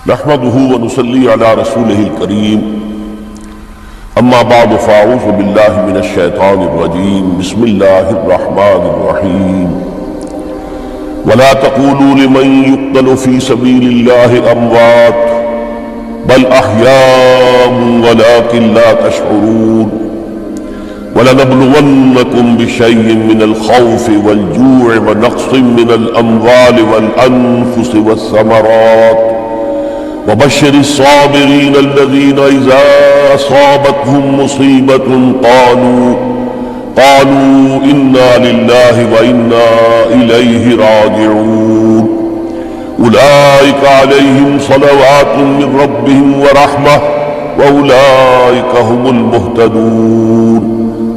نحمده ونصلي على رسوله الكريم اما بعد فاعوذ بالله من الشيطان الرجيم بسم الله الرحمن الرحيم ولا تقولوا لمن يقتل في سبيل الله اموات بل احياء ولكن لا تشعرون ولنبلونكم بشيء من الخوف والجوع ونقص من الاموال والانفس والثمرات وبشر الصابرين الذين إذا أصابتهم مصيبة قالوا إنا لله وإنا إليه راجعون أولئك عليهم صلوات من ربهم ورحمة وأولئك هم المهتدون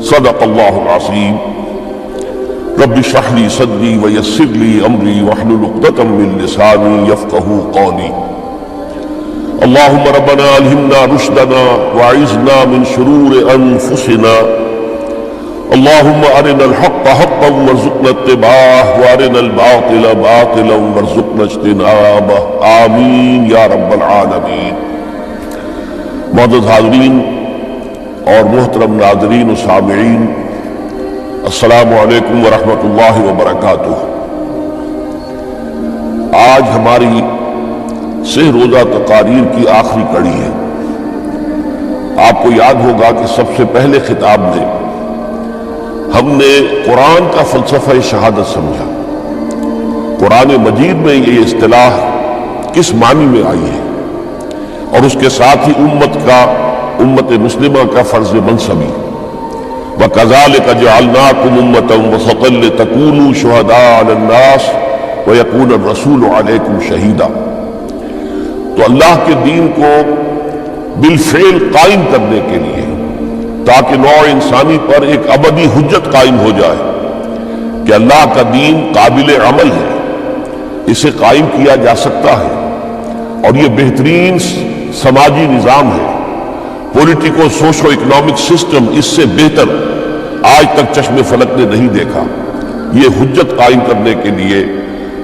صدق الله العظيم رب اشرح لي صدري ويسر لي أمري واحلل عقدة من لساني يفقهوا قولي اللهم ربنا ألهمنا رشدنا وأعذنا من شرور أنفسنا اللهم أرنا الحق حقا وارزقنا اتباعه وأرنا الباطل باطلا وارزقنا اجتنابه آمین یا رب العالمین۔ معزز حاضرین اور محترم ناظرین و سامعین، السلام علیکم ورحمۃ اللہ وبرکاتہ۔ آج ہماری سہ روزہ تقاریر کی آخری کڑی ہے۔ آپ کو یاد ہوگا کہ سب سے پہلے خطاب میں ہم نے قرآن کا فلسفہ شہادت سمجھا، قرآن مجید میں یہ اصطلاح کس معنی میں آئی ہے، اور اس کے ساتھ ہی امت مسلمہ کا فرض منصبی وَكَذَلِكَ جَعَلْنَاكُمْ أُمَّةً وَسَطًا لِتَكُونُوا شُهَدَاءَ عَلَى النَّاسِ وَيَكُونَ الرَّسُولُ عَلَيْكُمْ شَهِيدًا۔ تو اللہ کے دین کو بالفعل قائم کرنے کے لیے، تاکہ نوع انسانی پر ایک ابدی حجت قائم ہو جائے کہ اللہ کا دین قابل عمل ہے، اسے قائم کیا جا سکتا ہے، اور یہ بہترین سماجی نظام ہے، پولیٹیکو سوشو اکنامک سسٹم اس سے بہتر آج تک چشم فلک نے نہیں دیکھا۔ یہ حجت قائم کرنے کے لیے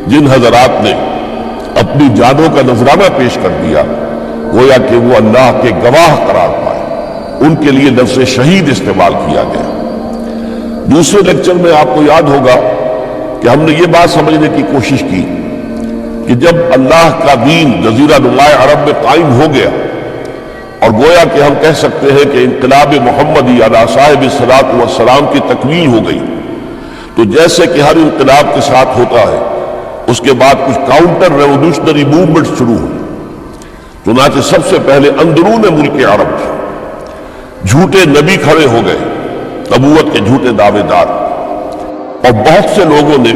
جن حضرات نے اپنی جانوں کا نذرانہ پیش کر دیا، گویا کہ وہ اللہ کے گواہ قرار پائے، ان کے لیے لفظ شہید استعمال کیا گیا۔ دوسرے لیکچر میں آپ کو یاد ہوگا کہ ہم نے یہ بات سمجھنے کی کوشش کی کہ جب اللہ کا دین جزیرہ نماء عرب میں قائم ہو گیا، اور گویا کہ ہم کہہ سکتے ہیں کہ انقلاب محمدی علی صاحب الصلاۃ والسلام کی تکمیل ہو گئی، تو جیسے کہ ہر انقلاب کے ساتھ ہوتا ہے، اس کے بعد کچھ کاؤنٹر ریولوشنری موومنٹ شروع ہوئی۔ چنانچہ سب سے پہلے اندرون ملک عرب جھوٹے نبی کھڑے ہو گئے، نبوت کے جھوٹے دعوے دار، اور بہت سے لوگوں نے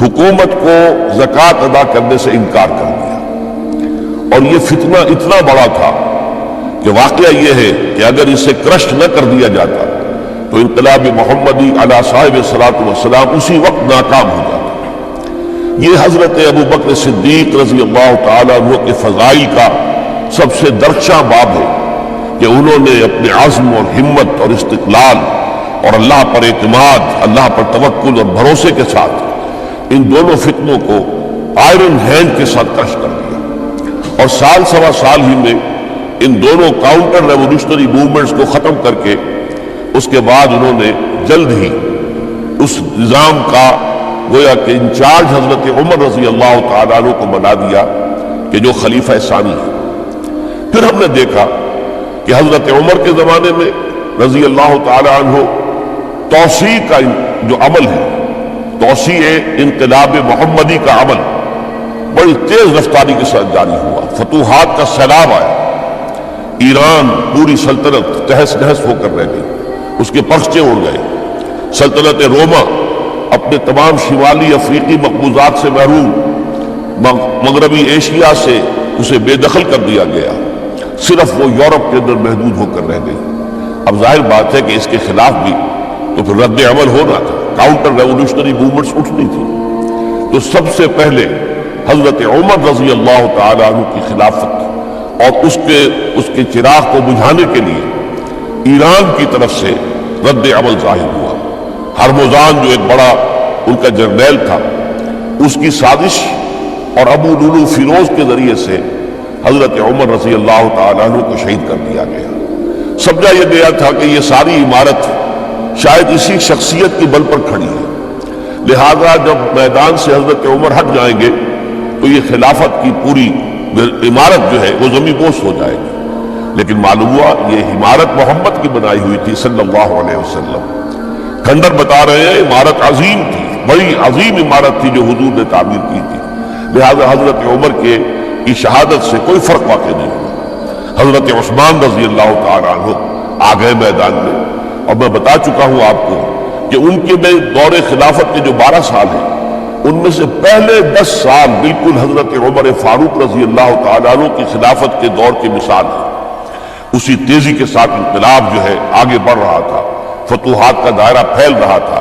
حکومت کو زکوٰۃ ادا کرنے سے انکار کر دیا، اور یہ فتنہ اتنا بڑا تھا کہ واقعہ یہ ہے کہ اگر اسے کرش نہ کر دیا جاتا تو انقلاب محمدی علی صاحب الصلاۃ والسلام اسی وقت ناکام ہو جاتا۔ یہ حضرت ابو بکر صدیق رضی اللہ تعالیٰ عنہ کے فضائل کا سب سے درخشاں باب ہے کہ انہوں نے اپنے عزم اور ہمت اور استقلال اور اللہ پر اعتماد، اللہ پر توکل اور بھروسے کے ساتھ ان دونوں فتنوں کو آئرن ہینڈ کے ساتھ کرش کر دیا، اور سال سوا سال ہی میں ان دونوں کاؤنٹر ریولوشنری موومنٹس کو ختم کر کے اس کے بعد انہوں نے جلد ہی اس نظام کا گویا کہ انچارج حضرت عمر رضی اللہ تعالیٰ عنہ کو بنا دیا کہ جو خلیفہ ثانی ہے۔ پھر ہم نے دیکھا کہ حضرت عمر کے زمانے میں رضی اللہ تعالیٰ عنہ توسیع کا جو عمل ہے، توسیع انقلاب محمدی کا عمل بڑی تیز رفتاری کے ساتھ جاری ہوا، فتوحات کا سیلاب آیا، ایران پوری سلطنت تہس نہس ہو کر رہ گئی، اس کے پرچے اڑ گئے، سلطنت روما اپنے تمام شمالی افریقی مقبوضات سے محروم، مغربی ایشیا سے اسے بے دخل کر دیا گیا، صرف وہ یورپ کے اندر محدود ہو کر رہ گئی۔ اب ظاہر بات ہے کہ اس کے خلاف بھی تو پھر رد عمل ہونا تھا، کاؤنٹر ریولوشنری موومنٹس اٹھنی تھی۔ تو سب سے پہلے حضرت عمر رضی اللہ تعالیٰ عنہ کی خلافت اور اس کے چراغ کو بجھانے کے لیے ایران کی طرف سے رد عمل ظاہر ہوا۔ ہرمزان جو ایک بڑا ان کا جرنیل تھا، اس کی سازش اور ابو لولو فیروز کے ذریعے سے حضرت عمر رضی اللہ تعالیٰ عنہ کو شہید کر دیا گیا۔ سمجھا یہ گیا تھا کہ یہ ساری عمارت شاید اسی شخصیت کی بل پر کھڑی ہے، لہذا جب میدان سے حضرت عمر ہٹ جائیں گے تو یہ خلافت کی پوری عمارت جو ہے وہ زمین بوس ہو جائے گی۔ لیکن معلوم ہوا یہ عمارت محمد کی بنائی ہوئی تھی صلی اللہ علیہ وسلم۔ کھنڈر بتا رہے ہیں عمارت عظیم تھی، بڑی عظیم عمارت تھی جو حضور نے تعمیر کی تھی، لہذا حضرت عمر کی شہادت سے کوئی فرق واقع نہیں ہوا۔ حضرت عثمان رضی اللہ تعالیٰ عنہ آ گئے میدان میں، اور میں بتا چکا ہوں آپ کو کہ ان کے دور خلافت کے جو 12 سال ہیں ان میں سے پہلے 10 سال بالکل حضرت عمر فاروق رضی اللہ تعالیٰ عنہ کی خلافت کے دور کی مثال ہے۔ اسی تیزی کے ساتھ انقلاب جو ہے آگے بڑھ رہا تھا، فتوحات کا دائرہ پھیل رہا تھا،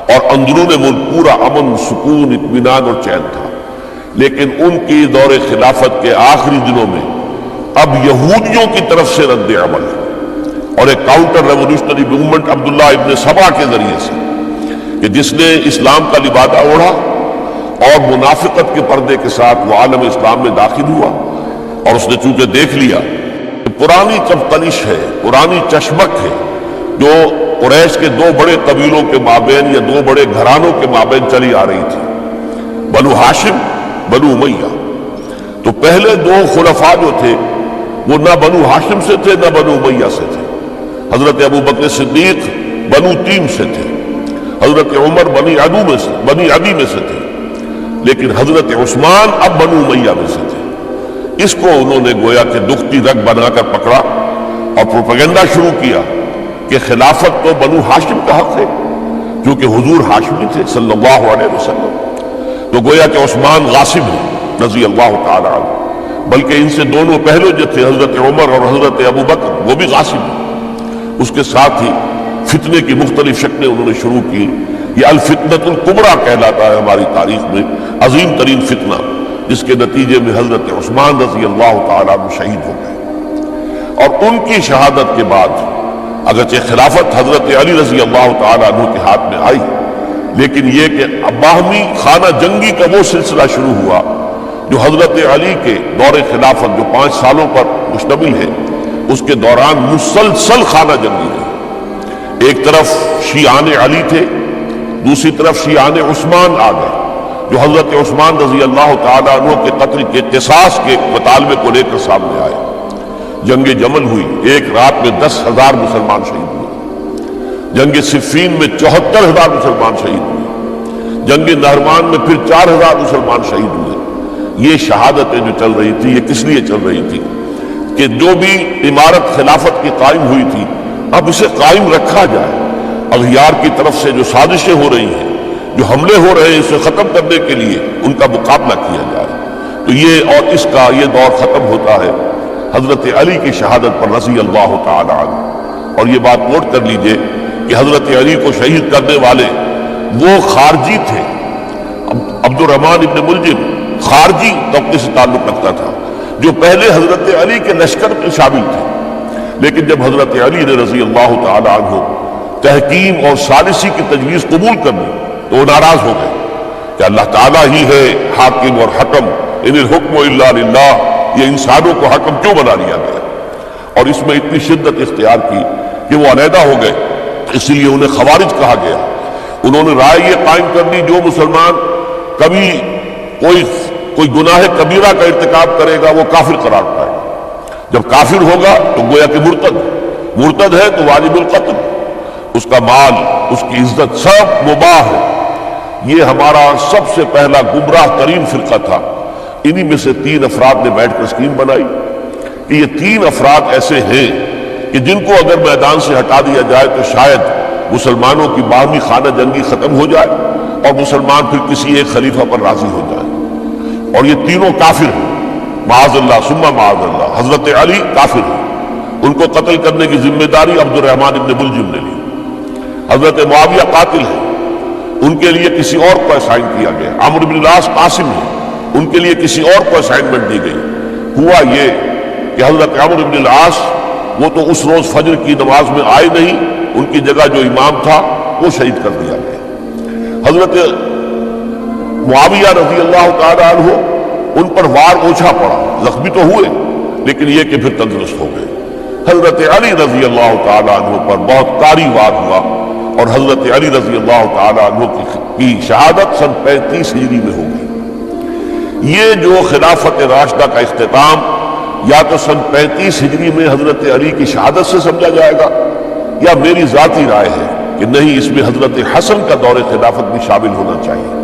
اور اندرون ملک پورا امن، سکون، اطمینان اور چین تھا۔ لیکن ان کی دور خلافت کے آخری دنوں میں اب یہودیوں کی طرف سے رد عمل ہے، اور ایک کاؤنٹر ریولوشنری موومنٹ عبداللہ ابن سبا کے ذریعے سے، کہ جس نے اسلام کا لبادہ اوڑھا اور منافقت کے پردے کے ساتھ وہ عالم اسلام میں داخل ہوا، اور اس نے چونکہ دیکھ لیا کہ پرانی چپتلش ہے، پرانی چشمک ہے جو قریش کے 2 بڑے قبیلوں کے مابین یا 2 بڑے گھرانوں کے مابین چلی آ رہی تھی، بنو ہاشم، بنو امیہ۔ تو پہلے 2 خلفاء جو تھے وہ نہ بنو ہاشم سے تھے نہ بنو امیہ سے تھے۔ حضرت ابو بکر صدیق بنو تیم سے تھے، حضرت عمر بنی عدی میں سے تھے، لیکن حضرت عثمان اب بنو امیہ میں سے تھے۔ اس کو انہوں نے گویا کہ دکھتی رگ بنا کر پکڑا اور پروپیگنڈا شروع کیا کہ خلافت تو بنو ہاشم کا حق ہے، کیونکہ حضور ہاشمی تھے صلی اللہ علیہ وسلم۔ تو گویا کہ عثمان غاصب ہے رضی اللہ تعالی عنہ، بلکہ ان سے دونوں پہلے جو تھے حضرت عمر اور حضرت ابو بکر وہ بھی غاصب ہیں۔ اس کے ساتھ ہی فتنے کی مختلف شکلیں انہوں نے شروع کی۔ یہ الفتنۃ الکبریٰ کہلاتا ہے ہماری تاریخ میں، عظیم ترین فتنہ، جس کے نتیجے میں حضرت عثمان رضی اللہ تعالیٰ عنہ شہید ہو گئے۔ اور ان کی شہادت کے بعد اگرچہ خلافت حضرت علی رضی اللہ تعالیٰ عنہ کے ہاتھ میں آئی، لیکن یہ کہ باہمی خانہ جنگی کا وہ سلسلہ شروع ہوا جو حضرت علی کے دور خلافت جو 5 سالوں پر مشتمل ہے، اس کے دوران مسلسل خانہ جنگی رہی۔ ایک طرف شیعان علی تھے، دوسری طرف شیعان عثمان آ گئے، جو حضرت عثمان رضی اللہ تعالیٰ عنہ کے قتل کے قصاص کے مطالبے کو لے کر سامنے آئے۔ جنگ جمل ہوئی، ایک رات میں 10,000 مسلمان شہید ہوئے۔ جنگ صفین میں 74,000 مسلمان شہید ہوئے۔ جنگ نہروان میں پھر 4,000 مسلمان شہید ہوئے۔ یہ شہادتیں جو چل رہی تھی، یہ کس لیے چل رہی تھی کہ جو بھی عمارت خلافت کی قائم ہوئی تھی اب اسے قائم رکھا جائے، اغیار کی طرف سے جو سازشیں ہو رہی ہیں، جو حملے ہو رہے ہیں، اسے ختم کرنے کے لیے ان کا مقابلہ کیا جائے۔ تو یہ اور اس کا یہ دور ختم ہوتا ہے حضرت علی کی شہادت پر رضی اللہ تعالی عنہ۔ اور یہ بات نوٹ کر لیجئے کہ حضرت علی کو شہید کرنے والے وہ خارجی تھے، عبد الرحمن ابن ملجم خارجی طبقے سے تعلق رکھتا تھا، جو پہلے حضرت علی کے لشکر میں شامل تھے، لیکن جب حضرت علی نے رضی اللہ تعالی عنہ تحکیم اور ثالثی کی تجویز قبول کر لی تو وہ ناراض ہو گئے کہ اللہ تعالیٰ ہی ہے حاکم اور حکم، ان الحکم الا للہ، یہ انسانوں کو حکم کیوں بنا لیا گیا؟ اور اس میں اتنی شدت اختیار کی کہ وہ علیحدہ ہو گئے، اسی لیے انہیں خوارج کہا گیا۔ انہوں نے رائے یہ قائم کر دی جو مسلمان کبھی کوئی گناہ کبیرہ کا ارتکاب کرے گا وہ کافر قرار پائے گا، جب کافر ہوگا تو گویا کہ مرتد ہے تو واجب القتل، اس کا مال، اس کی عزت سب مباح ہے۔ یہ ہمارا سب سے پہلا گمراہ ترین فرقہ تھا۔ انہی میں سے 3 افراد نے بیٹھ کر اسکیم بنائی کہ یہ 3 افراد ایسے ہیں کہ جن کو اگر میدان سے ہٹا دیا جائے تو شاید مسلمانوں کی باہمی خانہ جنگی ختم ہو جائے اور مسلمان پھر کسی ایک خلیفہ پر راضی ہو جائے۔ اور یہ تینوں کافر ہیں، معاذ اللہ ثم معاذ اللہ۔ حضرت علی کافر ہیں، ان کو قتل کرنے کی ذمہ داری عبد الرحمن ابن ملجم نے لی۔ حضرت معاویہ قاتل ہیں، ان کے لیے کسی اور کو اسائن کیا گیا۔ عمرو بن العاص قاسم ہیں، ان کے لیے کسی اور کو اسائنمنٹ دی گئی۔ ہوا یہ کہ حضرت عمرو بن العاص وہ تو اس روز فجر کی نماز میں آئے نہیں، ان کی جگہ جو امام تھا وہ شہید کر دیا گیا۔ حضرت معاویہ رضی اللہ تعالی عنہ ان پر وار اوچھا پڑا، زخمی تو ہوئے لیکن یہ کہ پھر تندرست ہو گئے۔ حضرت علی رضی اللہ تعالیٰ عنہ پر بہت کاری وار ہوا اور حضرت علی رضی اللہ تعالیٰ عنہ کی شہادت سن 35 ہجری میں ہو گئی۔ یہ جو خلافت راشدہ کا اختتام یا تو سن 35 ہجری میں حضرت علی کی شہادت سے سمجھا جائے گا، یا میری ذاتی رائے ہے کہ نہیں، اس میں حضرت حسن کا دور خلافت بھی شامل ہونا چاہیے۔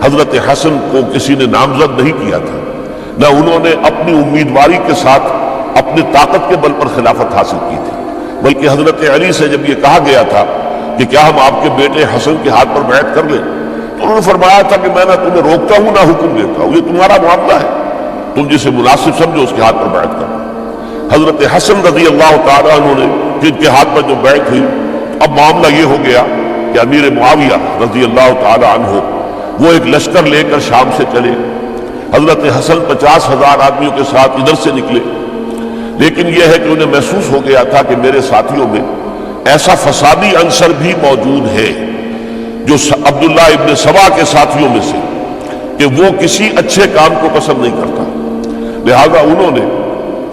حضرت حسن کو کسی نے نامزد نہیں کیا تھا، نہ انہوں نے اپنی امیدواری کے ساتھ اپنی طاقت کے بل پر خلافت حاصل کی تھی، بلکہ حضرت علی سے جب یہ کہا گیا تھا کہ کیا ہم آپ کے بیٹے حسن کے ہاتھ پر بیعت کر لیں، تو انہوں نے فرمایا تھا کہ میں نہ تمہیں روکتا ہوں نہ حکم دیتا ہوں، یہ تمہارا معاملہ ہے، تم جسے مناسب سمجھو اس کے ہاتھ پر بیعت کرو۔ حضرت حسن رضی اللہ تعالیٰ عنہ نے جن کے ہاتھ پر جو بیعت ہوئی، اب معاملہ یہ ہو گیا کہ امیر معاویہ رضی اللہ تعالیٰ عنہ وہ ایک لشکر لے کر شام سے چلے۔ حضرت حسن 50,000 آدمیوں کے ساتھ ادھر سے نکلے، لیکن یہ ہے کہ انہیں محسوس ہو گیا تھا کہ میرے ساتھیوں میں ایسا فسادی عنصر بھی موجود ہے جو عبداللہ ابن سبا کے ساتھیوں میں سے، کہ وہ کسی اچھے کام کو پسند نہیں کرتا، لہذا انہوں نے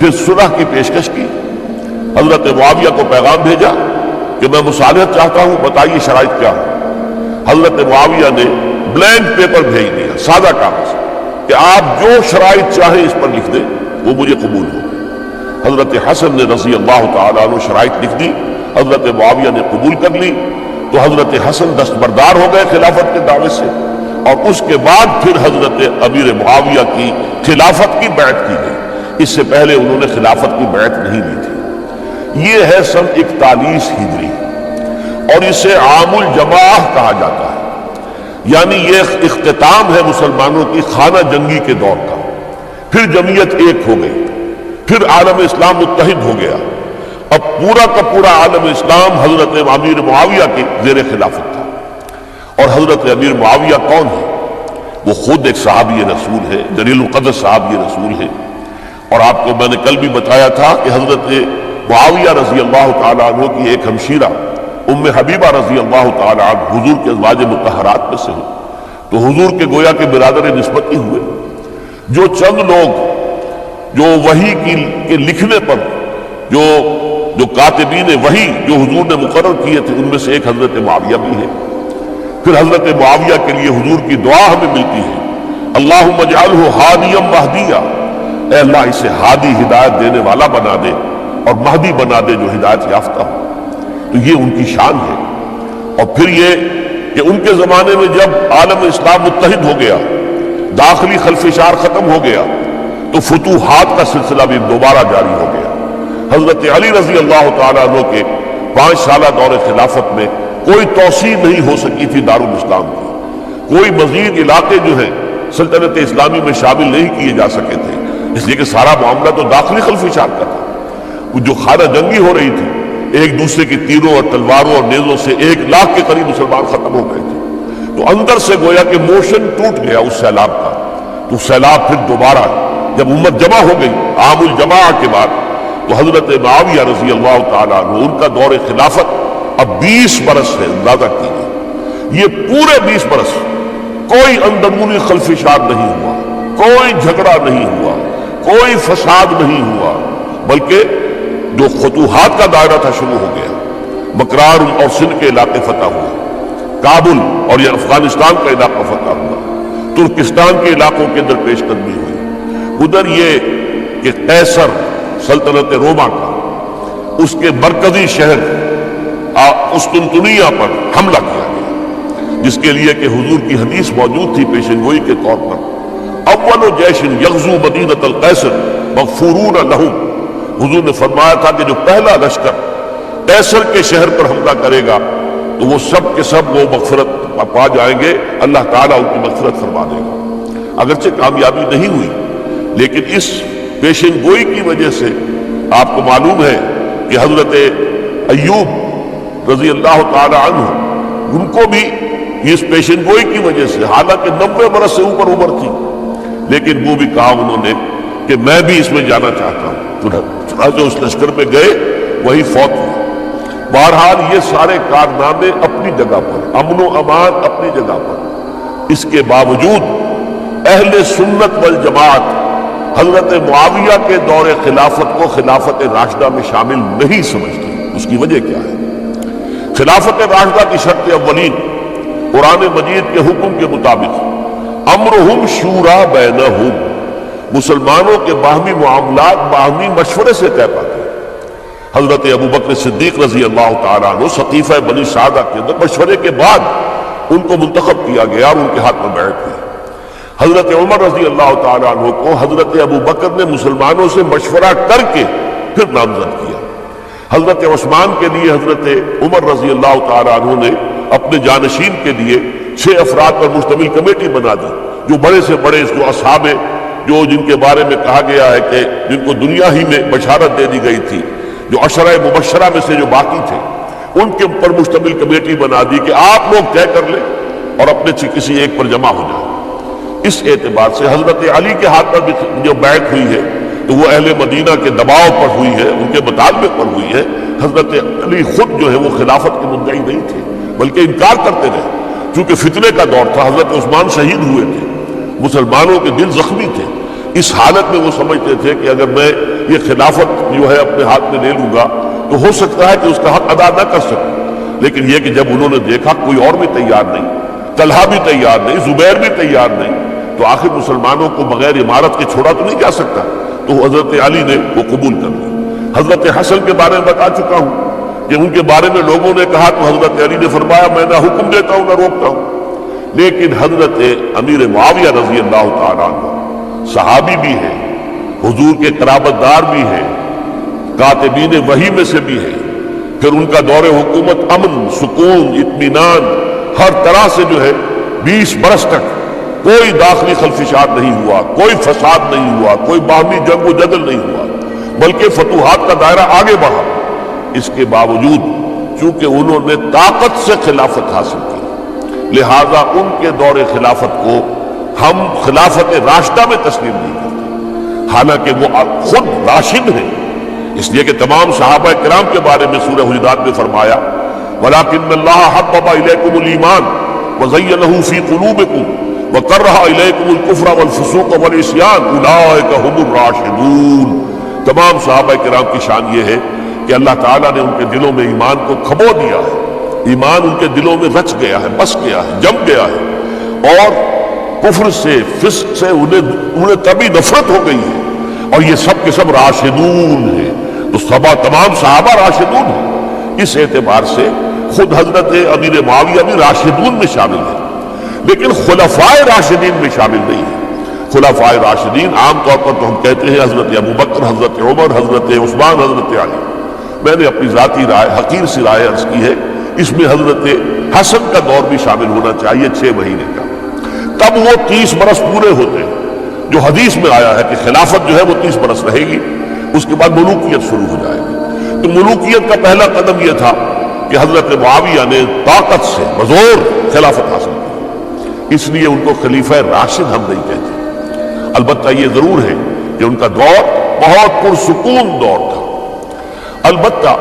پھر صلح کی پیشکش کی۔ حضرت معاویہ کو پیغام بھیجا کہ میں مصالحت چاہتا ہوں، بتائیے شرائط کیا ہے۔ حضرت معاویہ نے بلینک پیپر بھیج دیا، سادہ کاغذ، کہ آپ جو شرائط چاہیں اس پر لکھ دیں، وہ مجھے قبول ہو۔ حضرت حسن نے رضی اللہ تعالیٰ عنہ شرائط لکھ دی، حضرت معاویہ نے قبول کر لی، تو حضرت حسن دستبردار ہو گئے خلافت کے دعوے سے، اور اس کے بعد پھر حضرت امیر معاویہ کی خلافت کی بیعت کی گئی۔ اس سے پہلے انہوں نے خلافت کی بیعت نہیں لی تھی۔ یہ ہے سن 41 ہجری، اور اسے عام الجماع کہا جاتا ہے، یعنی یہ اختتام ہے مسلمانوں کی خانہ جنگی کے دور کا۔ پھر جمعیت ایک ہو گئی، پھر عالم اسلام متحد ہو گیا، اب پورا کا پورا عالم اسلام حضرت امیر معاویہ کے زیر خلافت تھا۔ اور حضرت امیر معاویہ کون ہے؟ وہ خود ایک صحابی رسول ہے، جلیل القدر صحابی رسول ہے، اور آپ کو میں نے کل بھی بتایا تھا کہ حضرت معاویہ رضی اللہ تعالیٰ عنہ کی ایک ہمشیرہ ام حبیبہ رضی اللہ تعالیٰ عنہ حضور کے ازواج مطہرات میں سے ہیں، تو حضور کے گویا کے برادر نسبت ہی ہوئے۔ جو چند لوگ جو وحی کے لکھنے پر جو کاتبین وحی جو حضور نے مقرر کیے تھے، ان میں سے ایک حضرت معاویہ بھی ہے۔ پھر حضرت معاویہ کے لیے حضور کی دعا ہمیں ملتی ہے، اللہم اجعلہ ہادیا مہدیا، اے اللہ اسے ہادی ہدایت دینے والا بنا دے اور مہدی بنا دے جو ہدایت یافتہ ہو۔ تو یہ ان کی شان ہے۔ اور پھر یہ کہ ان کے زمانے میں جب عالم اسلام متحد ہو گیا، داخلی خلفشار ختم ہو گیا، تو فتوحات کا سلسلہ بھی دوبارہ جاری ہو گیا۔ حضرت علی رضی اللہ تعالیٰ عنہ کے 5 سالہ دور خلافت میں کوئی توسیع نہیں ہو سکی تھی دارالاسلام کی، کوئی مزید علاقے جو ہیں سلطنت اسلامی میں شامل نہیں کیے جا سکے تھے، اس لیے کہ سارا معاملہ تو داخلی خلفشار کا تھا۔ جو خانہ جنگی ہو رہی تھی، ایک دوسرے کی تیروں اور تلواروں اور نیزوں سے 1 لاکھ کے قریب مسلمان ختم ہو گئے تھے، تو اندر سے گویا کہ موشن ٹوٹ گیا اس سیلاب کا۔ تو سیلاب پھر دوبارہ جب امت جمع ہو گئی عام الجماع کے بعد، تو حضرت معاویہ رضی اللہ تعالیٰ عنہ ان کا دور خلافت اب 20 برس ہے، اندازہ کیجیے۔ یہ پورے 20 برس کوئی اندرونی خلفشار نہیں ہوا، کوئی جھگڑا نہیں ہوا، کوئی فساد نہیں ہوا، بلکہ جو فتوحات کا دائرہ تھا شروع ہو گیا۔ مکران اور سندھ کے علاقے فتح ہوئے، کابل اور یہ افغانستان کا علاقہ فتح ہوا، ترکستان کے علاقوں کے اندر پیش قدمی ہوئی۔ ادھر یہ کہ قیصر سلطنت روما کا اس کے مرکزی شہر قسطنطنیہ پر حملہ کیا گیا، جس کے لیے کہ حضور کی حدیث موجود تھی پیشن گوئی کے طور پر، اول جیش یغزو مدینۃ القیصر مغفورون لہم۔ حضور نے فرمایا تھا کہ جو پہلا لشکر قیصر کے شہر پر حملہ کرے گا تو وہ سب کے سب وہ مغفرت پا جائیں گے، اللہ تعالیٰ ان کی مغفرت فرما دے گا۔ اگرچہ کامیابی نہیں ہوئی، لیکن اس پیشن گوئی کی وجہ سے آپ کو معلوم ہے کہ حضرت ایوب رضی اللہ تعالی عنہ ان کو بھی اس پیشن گوئی کی وجہ سے، حالانکہ 90 برس سے اوپر عمر تھی، لیکن وہ بھی کہا انہوں نے کہ میں بھی اس میں جانا چاہتا ہوں۔ چنانچہ اس لشکر میں گئے، وہی فوت ہوئے۔ بہرحال یہ سارے کارنامے اپنی جگہ پر، امن و امان اپنی جگہ پر، اس کے باوجود اہل سنت والجماعت حضرت معاویہ کے دور خلافت کو خلافت راشدہ میں شامل نہیں سمجھتے۔ اس کی وجہ کیا ہے؟ خلافت راشدہ کی شرط اولین قرآن مجید کے حکم کے مطابق امرہم شورا بینہم، مسلمانوں کے باہمی معاملات باہمی مشورے سے طے پاتے ہیں۔ حضرت ابو بکر صدیق رضی اللہ تعالیٰ عنہ سقیفہ بنی سعدہ کے اندر مشورے کے بعد ان کو منتخب کیا گیا اور ان کے ہاتھ میں بیعت ہوئی۔ حضرت عمر رضی اللہ تعالیٰ عنہ کو حضرت ابو بکر نے مسلمانوں سے مشورہ کر کے پھر نامزد کیا۔ حضرت عثمان کے لیے حضرت عمر رضی اللہ تعالیٰ عنہ نے اپنے جانشین کے لیے 6 افراد پر مشتمل کمیٹی بنا دی، جو بڑے سے بڑے جو اصحاب جو جن کے بارے میں کہا گیا ہے کہ جن کو دنیا ہی میں بشارت دے دی گئی تھی، جو عشرہ مبشرہ میں سے جو باقی تھے، ان کے اوپر مشتمل کمیٹی بنا دی کہ آپ لوگ طے کر لیں اور اپنے کسی ایک پر جمع ہو جائیں۔ اس اعتبار سے حضرت علی کے ہاتھ پر بھی جو بیعت ہوئی ہے تو وہ اہل مدینہ کے دباؤ پر ہوئی ہے، ان کے مطالبے پر ہوئی ہے۔ حضرت علی خود جو ہے وہ خلافت کے مدعی نہیں تھے بلکہ انکار کرتے رہے، چونکہ فتنے کا دور تھا۔ حضرت عثمان شہید ہوئے تھے، مسلمانوں کے دل زخمی تھے۔ اس حالت میں وہ سمجھتے تھے کہ اگر میں یہ خلافت جو ہے اپنے ہاتھ میں لے لوں گا تو ہو سکتا ہے کہ اس کا حق ادا نہ کر سکوں، لیکن یہ کہ جب انہوں نے دیکھا کوئی اور بھی تیار نہیں، طلحہ بھی تیار نہیں، زبیر بھی تیار نہیں، تو آخر مسلمانوں کو بغیر امارت کے چھوڑا تو نہیں جا سکتا، تو حضرت علی نے وہ قبول کر لی۔ حضرت حسن کے بارے میں بتا چکا ہوں کہ ان کے بارے میں لوگوں نے کہا تو حضرت علی نے فرمایا میں نہ حکم دیتا ہوں نہ روکتا ہوں۔ لیکن حضرت امیر معاویہ رضی اللہ تعالیٰ عنہ صحابی بھی ہے، حضور کے قرابت دار بھی ہے، کاتبین وحی میں سے بھی ہے، پھر ان کا دور حکومت امن، سکون، اطمینان ہر طرح سے جو ہے 20 برس تک کوئی داخلی خلفشات نہیں ہوا، کوئی فساد نہیں ہوا، کوئی باہمی جنگ و جدل نہیں ہوا، بلکہ فتوحات کا دائرہ آگے بڑھا۔ اس کے باوجود چونکہ انہوں نے طاقت سے خلافت حاصل کی، لہذا ان کے دور خلافت کو ہم خلافت راشدہ میں تسلیم نہیں کرتے، حالانکہ وہ خود راشد ہیں، اس لیے کہ تمام صحابہ کرام کے بارے میں سورہ حجرات میں فرمایا وَلَكِنَّ اللَّهَ حَبَّبَ إِلَيْكُمُ الْإِيمَانَ وَزَيَّنَهُ فِي قُلُوبِكُمْ وَكَرَّهَ إِلَيْكُمُ الْكُفْرَ وَالْفُسُوقَ وَالْعِصْيَانَ أُولَٰئِكَ هُمُ الرَّاشِدُونَ۔ تمام صحابہ کرام کی شان یہ ہے کہ اللہ تعالیٰ نے ان کے دلوں میں ایمان کو کھبو دیا ہے، ایمان ان کے دلوں میں رچ گیا ہے، بس گیا ہے، جم گیا ہے، اور کفر سے، فسق سے انہیں تبھی نفرت ہو گئی ہے، اور یہ سب کے سب راشدون ہیں۔ تو تمام صحابہ راشدون ہیں، اس اعتبار سے خود حضرت امیر معاویہ بھی راشدون میں شامل ہے، لیکن خلفائے راشدین میں شامل نہیں ہے۔ خلفائے راشدین عام طور پر تو ہم کہتے ہیں حضرت ابو بکر، حضرت عمر، حضرت عثمان، حضرت علی۔ میں نے اپنی ذاتی رائے، حقیر سی رائے عرض کی ہے، اس میں حضرت حسن کا دور بھی شامل ہونا چاہیے 6 مہینے کا، تب وہ 30 برس پورے ہوتے ہیں، جو حدیث میں آیا ہے کہ خلافت جو ہے وہ 30 برس رہے گی، اس کے بعد ملوکیت شروع ہو جائے گی۔ تو ملوکیت کا پہلا قدم یہ تھا کہ حضرت معاویہ نے طاقت سے بزور خلافت حاصل کی، اس لیے ان کو خلیفہ راشد ہم نہیں کہتے۔ البتہ یہ ضرور ہے کہ ان کا دور بہت پرسکون دور تھا۔ البتہ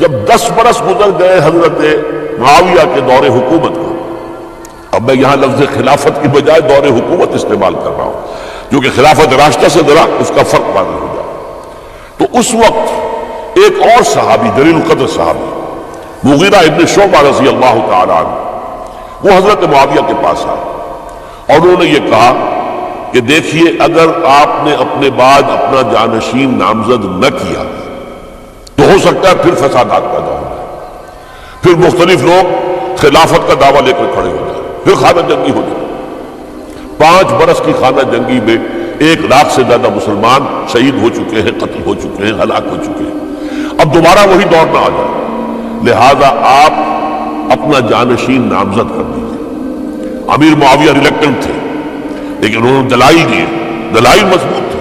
جب 10 برس گزر گئے حضرت معاویہ کے دور حکومت کو، اب میں یہاں لفظ خلافت کی بجائے دور حکومت استعمال کر رہا ہوں، کیونکہ خلافت راشدہ سے ذرا اس کا فرق واضح ہو جائے، تو اس وقت ایک اور صحابی، جلیل القدر صحابی مغیرہ ابن شعبہ رضی اللہ تعالی عنہ، وہ حضرت معاویہ کے پاس آئے اور انہوں نے یہ کہا کہ دیکھیے اگر آپ نے اپنے بعد اپنا جانشین نامزد نہ کیا تو ہو سکتا ہے پھر فسادات پیدا ہو جائے، پھر مختلف لوگ خلافت کا دعویٰ لے کر کھڑے ہو جائیں، پھر خانہ جنگی ہو جائے۔ 5 برس کی خانہ جنگی میں 1 لاکھ سے زیادہ مسلمان شہید ہو چکے ہیں، قتل ہو چکے ہیں، ہلاک ہو چکے ہیں۔ اب دوبارہ وہی دور نہ آ جائے، لہذا آپ اپنا جانشین نامزد کر دیجیے۔ امیر معاویہ ریلیکٹنٹ تھے، لیکن انہوں نے دلائل دیے، دلائل مضبوط تھے۔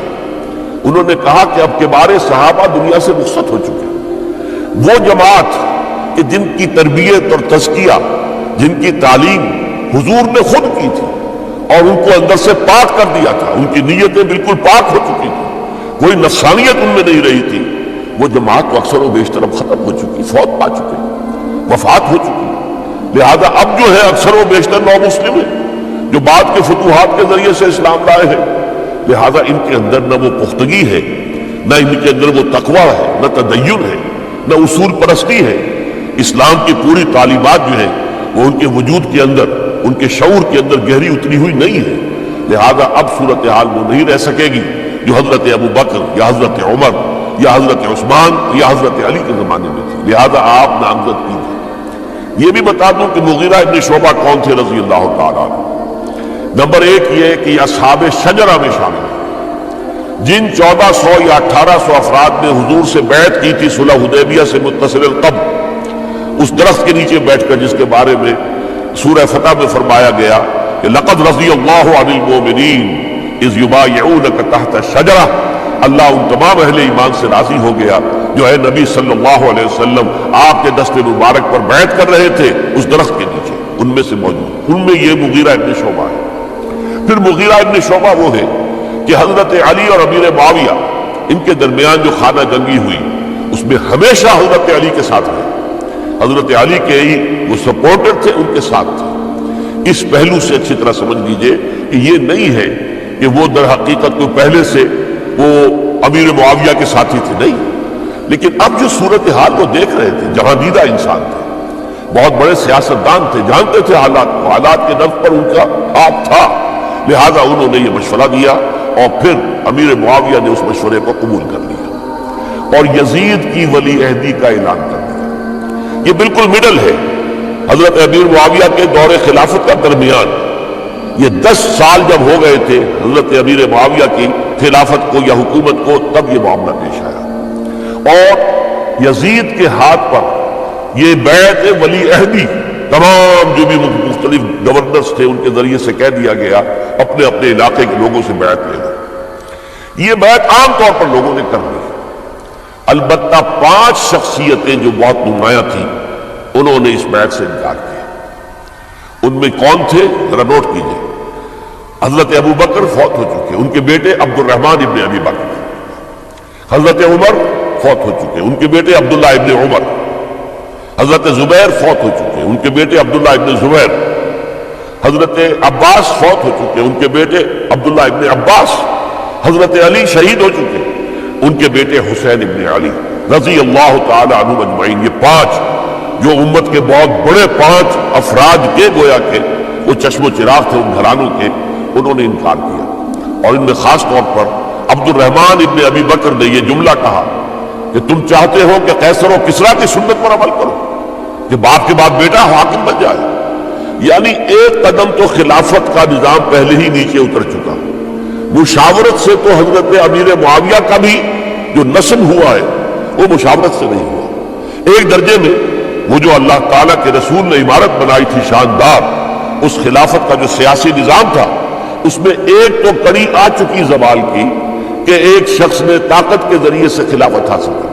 انہوں نے کہا کہ اب کبار صحابہ دنیا سے رخصت ہو چکے ہیں، وہ جماعت کہ جن کی تربیت اور تزکیہ، جن کی تعلیم حضور نے خود کی تھی اور ان کو اندر سے پاک کر دیا تھا، ان کی نیتیں بالکل پاک ہو چکی تھی، کوئی نفسانیت ان میں نہیں رہی تھی، وہ جماعت تو اکثر و بیشتر اب ختم ہو چکی، فوت پا چکی، وفات ہو چکی۔ لہذا اب جو ہے اکثر و بیشتر نو مسلم ہیں جو بعد کے فتوحات کے ذریعے سے اسلام لائے ہیں، لہذا ان کے اندر نہ وہ پختگی ہے، نہ ان کے اندر وہ تقوی ہے، نہ تدین ہے، نہ اصول پرستی ہے۔ اسلام کی پوری تعلیمات جو ہیں وہ ان کے وجود کے اندر، ان کے شعور کے اندر گہری اتری ہوئی نہیں ہے۔ لہذا اب صورتحال وہ نہیں رہ سکے گی جو حضرت ابو بکر یا حضرت عمر یا حضرت عثمان یا حضرت علی کے زمانے میں تھی، لہذا آپ نامزد کیجیے۔ یہ بھی بتا دوں کہ مغیرہ ابن شعبہ کون تھے رضی اللہ تعالیٰ عنہ۔ نمبر ایک یہ کہ یہ اصحاب شجرہ میں شامل ہیں، جن 1400 یا 1800 افراد نے حضور سے بیعت کی تھی صلح حدیبیہ سے متصل القبر، اس درخت کے نیچے بیٹھ کر جس کے بارے میں سورہ فتح میں فرمایا گیا کہ لقد رضی اللہ عن المؤمنین اذ یبایعونک تحت الشجرہ، اللہ ان تمام اہل ایمان سے راضی ہو گیا جو ہے نبی صلی اللہ علیہ وسلم آپ کے دست مبارک پر بیعت کر رہے تھے اس درخت کے نیچے، ان میں سے موجود، ان میں یہ مغیرہ ابن شعبہ ہے۔ پھر مغیرہ ابن شعبہ وہ ہے کہ حضرت علی اور امیر معاویہ ان کے درمیان جو خانہ جنگی ہوئی اس میں ہمیشہ حضرت علی کے ساتھ رہے، حضرت علی کے ہی وہ سپورٹر تھے، ان کے ساتھ تھے۔ اس پہلو سے اچھی طرح سمجھ لیجئے کہ یہ نہیں ہے کہ وہ در حقیقت کو پہلے سے وہ امیر معاویہ کے ساتھی تھے، نہیں، لیکن اب جو صورتحال وہ دیکھ رہے تھے، جہاں دیدہ انسان تھے، بہت بڑے سیاستدان تھے، جانتے تھے حالات کو، حالات کے نفس پر ان کا ہاتھ تھا، لہذا انہوں نے یہ مشورہ دیا اور پھر امیر معاویہ نے اس مشورے کو قبول کر لیا اور یزید کی ولی عہدی کا اعلان کر دیا۔ یہ بالکل مڈل ہے، حضرت امیر معاویہ کے دور خلافت کا درمیان، یہ 10 سال جب ہو گئے تھے حضرت امیر معاویہ کی خلافت کو یا حکومت کو، تب یہ معاملہ پیش آیا اور یزید کے ہاتھ پر یہ بیعت ولی عہدی تمام جو بھی مختلف گورنرز تھے ان کے ذریعے سے کہہ دیا گیا اپنے اپنے علاقے کے لوگوں سے بیعت لے لو۔ یہ بیعت عام طور پر لوگوں نے کر لی، البتہ 5 شخصیتیں جو بہت نمایاں تھیں انہوں نے اس بیعت سے انکار کیا۔ ان میں کون تھے ذرا نوٹ کیجئے۔ حضرت ابو بکر فوت ہو چکے، ان کے بیٹے عبد الرحمن ابن ابی بکر۔ حضرت عمر فوت ہو چکے، ان کے بیٹے عبداللہ ابن عمر۔ حضرت زبیر فوت ہو چکے، ان کے بیٹے عبداللہ ابن زبیر۔ حضرت عباس فوت ہو چکے، ان کے بیٹے عبداللہ ابن عباس۔ حضرت علی شہید ہو چکے، ان کے بیٹے حسین ابن علی رضی اللہ تعالی عنہم اجمعین۔ یہ 5 جو امت کے بہت بڑے 5 افراد کے گویا کے وہ چشم و چراغ تھے ان گھرانوں کے، انہوں نے انکار کیا۔ اور ان میں خاص طور پر عبد الرحمن ابن ابی بکر نے یہ جملہ کہا کہ تم چاہتے ہو کہ قیصر و کسریٰ کی سنت پر عمل کرو کہ باپ کے بعد بیٹا حاکم بن جائے، یعنی ایک قدم تو خلافت کا نظام پہلے ہی نیچے اتر چکا۔ مشاورت سے تو حضرت امیر معاویہ کا بھی جو نسب ہوا ہے وہ مشاورت سے نہیں ہوا۔ ایک درجے میں وہ جو اللہ تعالیٰ کے رسول نے عمارت بنائی تھی شاندار، اس خلافت کا جو سیاسی نظام تھا اس میں ایک تو کڑی آ چکی زوال کی کہ ایک شخص نے طاقت کے ذریعے سے خلافت حاصل کی،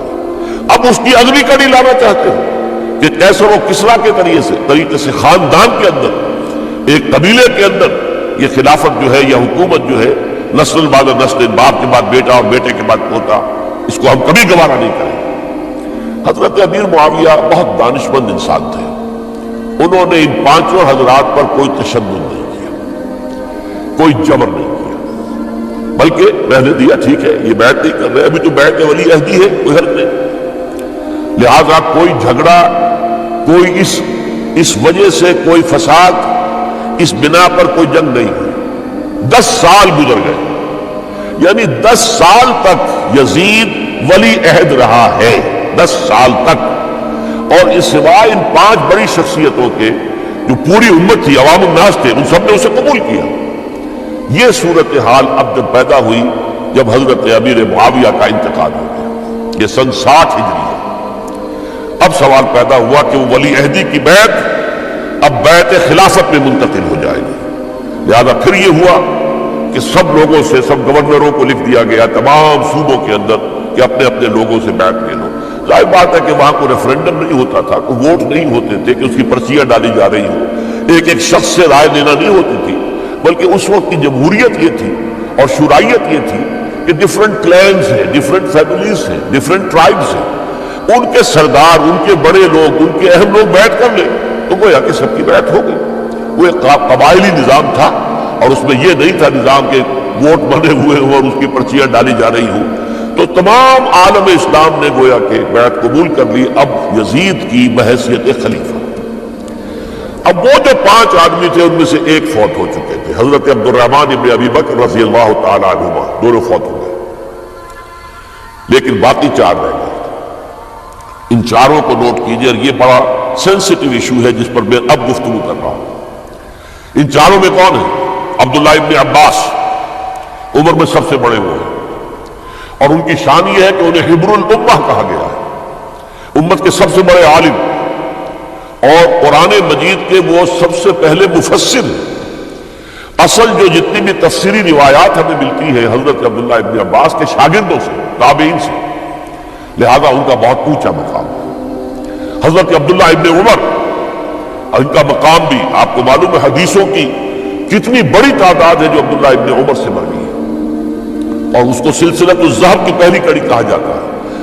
اب اس کی اگلی کڑی لانا چاہتے ہیں کہ قیصر و کسریٰ کے طریقے سے خاندان کے اندر، ایک قبیلے کے اندر یہ خلافت جو ہے یا حکومت جو ہے نسل بعد نسل، باپ کے بعد بیٹا اور بیٹے کے بعد پوتا، اس کو ہم کبھی گوارا نہیں کریں۔ حضرت امیر معاویہ بہت دانشمند انسان تھے، انہوں نے ان 5 حضرات پر کوئی تشدد نہیں کیا، کوئی جبر نہیں کیا، بلکہ میں نے دیا ٹھیک ہے یہ بیعت نہیں کر رہے، ابھی تو بیعت ولی عہدی ہے، کوئی حرج نہیں، لہذا کوئی جھگڑا، کوئی اس وجہ سے کوئی فساد، اس بنا پر کوئی جنگ نہیں ہوئی۔ 10 سال گزر گئے، یعنی 10 سال تک یزید ولی عہد رہا ہے، 10 سال تک، اور اس سوائے ان 5 بڑی شخصیتوں کے جو پوری امت تھی، عوام الناس تھے، ان سب نے اسے قبول کیا۔ یہ صورتحال اب جب پیدا ہوئی جب حضرت امیر معاویہ کا انتقال ہو گیا، یہ سن 60 ہجری ہے، اب سوال پیدا ہوا کہ وہ ولی عہدی کی بیعت اب بیعت خلافت میں منتقل ہو جائے گی۔ لہذا پھر یہ ہوا کہ سب لوگوں سے، سب گورنروں کو لکھ دیا گیا تمام صوبوں کے اندر کہ اپنے اپنے لوگوں سے بیعت لے لو۔ ظاہر بات ہے کہ وہاں کوئی ریفرنڈم نہیں ہوتا تھا، کوئی ووٹ نہیں ہوتے تھے کہ اس کی پرچیاں ڈالی جا رہی ہوں، ایک شخص سے رائے لینا نہیں ہوتی تھی، بلکہ اس وقت کی جمہوریت یہ تھی اور شورائیت یہ تھی کہ ڈفرنٹ کلینز ہیں، ڈفرنٹ فیملیز ہیں، ڈفرنٹ ٹرائبز ہیں، ان کے سردار، ان کے بڑے لوگ، ان کے اہم لوگ بیعت کر لیں تو گویا کہ سب کی بیعت ہو گئی۔ وہ ایک قبائلی نظام تھا اور اس میں یہ نہیں تھا نظام کے ووٹ بنے ہوئے ہوں اور اس کی پرچیاں ڈالی جا رہی ہوں، تو تمام عالم اسلام نے گویا کہ بیعت قبول کر لی اب یزید کی بحیثیت خلیفہ۔ اب وہ جو 5 آدمی تھے ان میں سے ایک فوت ہو چکے تھے، حضرت عبد الرحمن ابن ابی بکر رضی اللہ تعالی عنہما، دونوں فوت ہو گئے، لیکن باقی 4 رہ گئے۔ ان چاروں کو نوٹ کیجئے، اور یہ بڑا سینسٹیو ایشو ہے جس پر میں اب گفتگو کر رہا ہوں۔ ان چاروں میں کون ہیں؟ عبداللہ ابن عباس، عمر میں سب سے بڑے وہ ہیں، اور ان کی شان یہ ہے کہ انہیں حبر الامہ کہا گیا ہے، امت کے سب سے بڑے عالم، اور قرآن مجید کے وہ سب سے پہلے مفسر ہیں۔ اصل جو جتنی بھی تفسیری روایات ہمیں ملتی ہیں حضرت عبداللہ ابن عباس کے شاگردوں سے، تابعین سے، لہذا ان کا بہت اونچا مقام ہے۔ حضرت عبداللہ ابن عمر، ان کا مقام بھی آپ کو معلوم ہے، حدیثوں کی کتنی بڑی تعداد ہے جو عبداللہ ابن عمر سے مروی ہے، اور اس کو سلسلۃ الذہب کی پہلی کڑی کہا جاتا ہے۔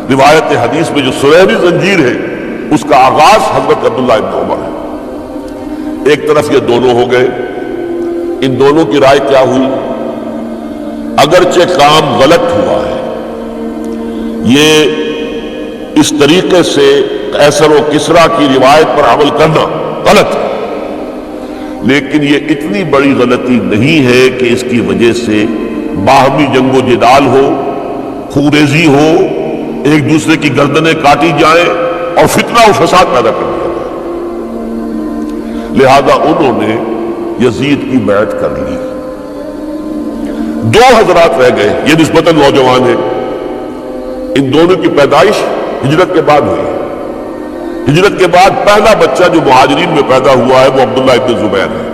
روایت حدیث میں جو سنہری زنجیر ہے اس کا آغاز حضرت عبداللہ ابن عمر ہے۔ ایک طرف یہ دونوں ہو گئے، ان دونوں کی رائے کیا ہوئی؟ اگرچہ کام غلط ہوا ہے، یہ اس طریقے سے قیصر و کسریٰ کی روایت پر عمل کرنا غلط ہے، لیکن یہ اتنی بڑی غلطی نہیں ہے کہ اس کی وجہ سے باہمی جنگ و جدال ہو، خوریزی ہو، ایک دوسرے کی گردنیں کاٹی جائیں اور فتنہ و فساد پیدا کر دیا جائے۔ لہذا انہوں نے یزید کی بیعت کر لی۔ 2 حضرات رہ گئے، یہ نسبتاً نوجوان ہیں، ان دونوں کی پیدائش ہجرت کے بعد ہوئی۔ ہجرت کے بعد پہلا بچہ جو مہاجرین میں پیدا ہوا ہے وہ عبداللہ ابن زبیر ہے،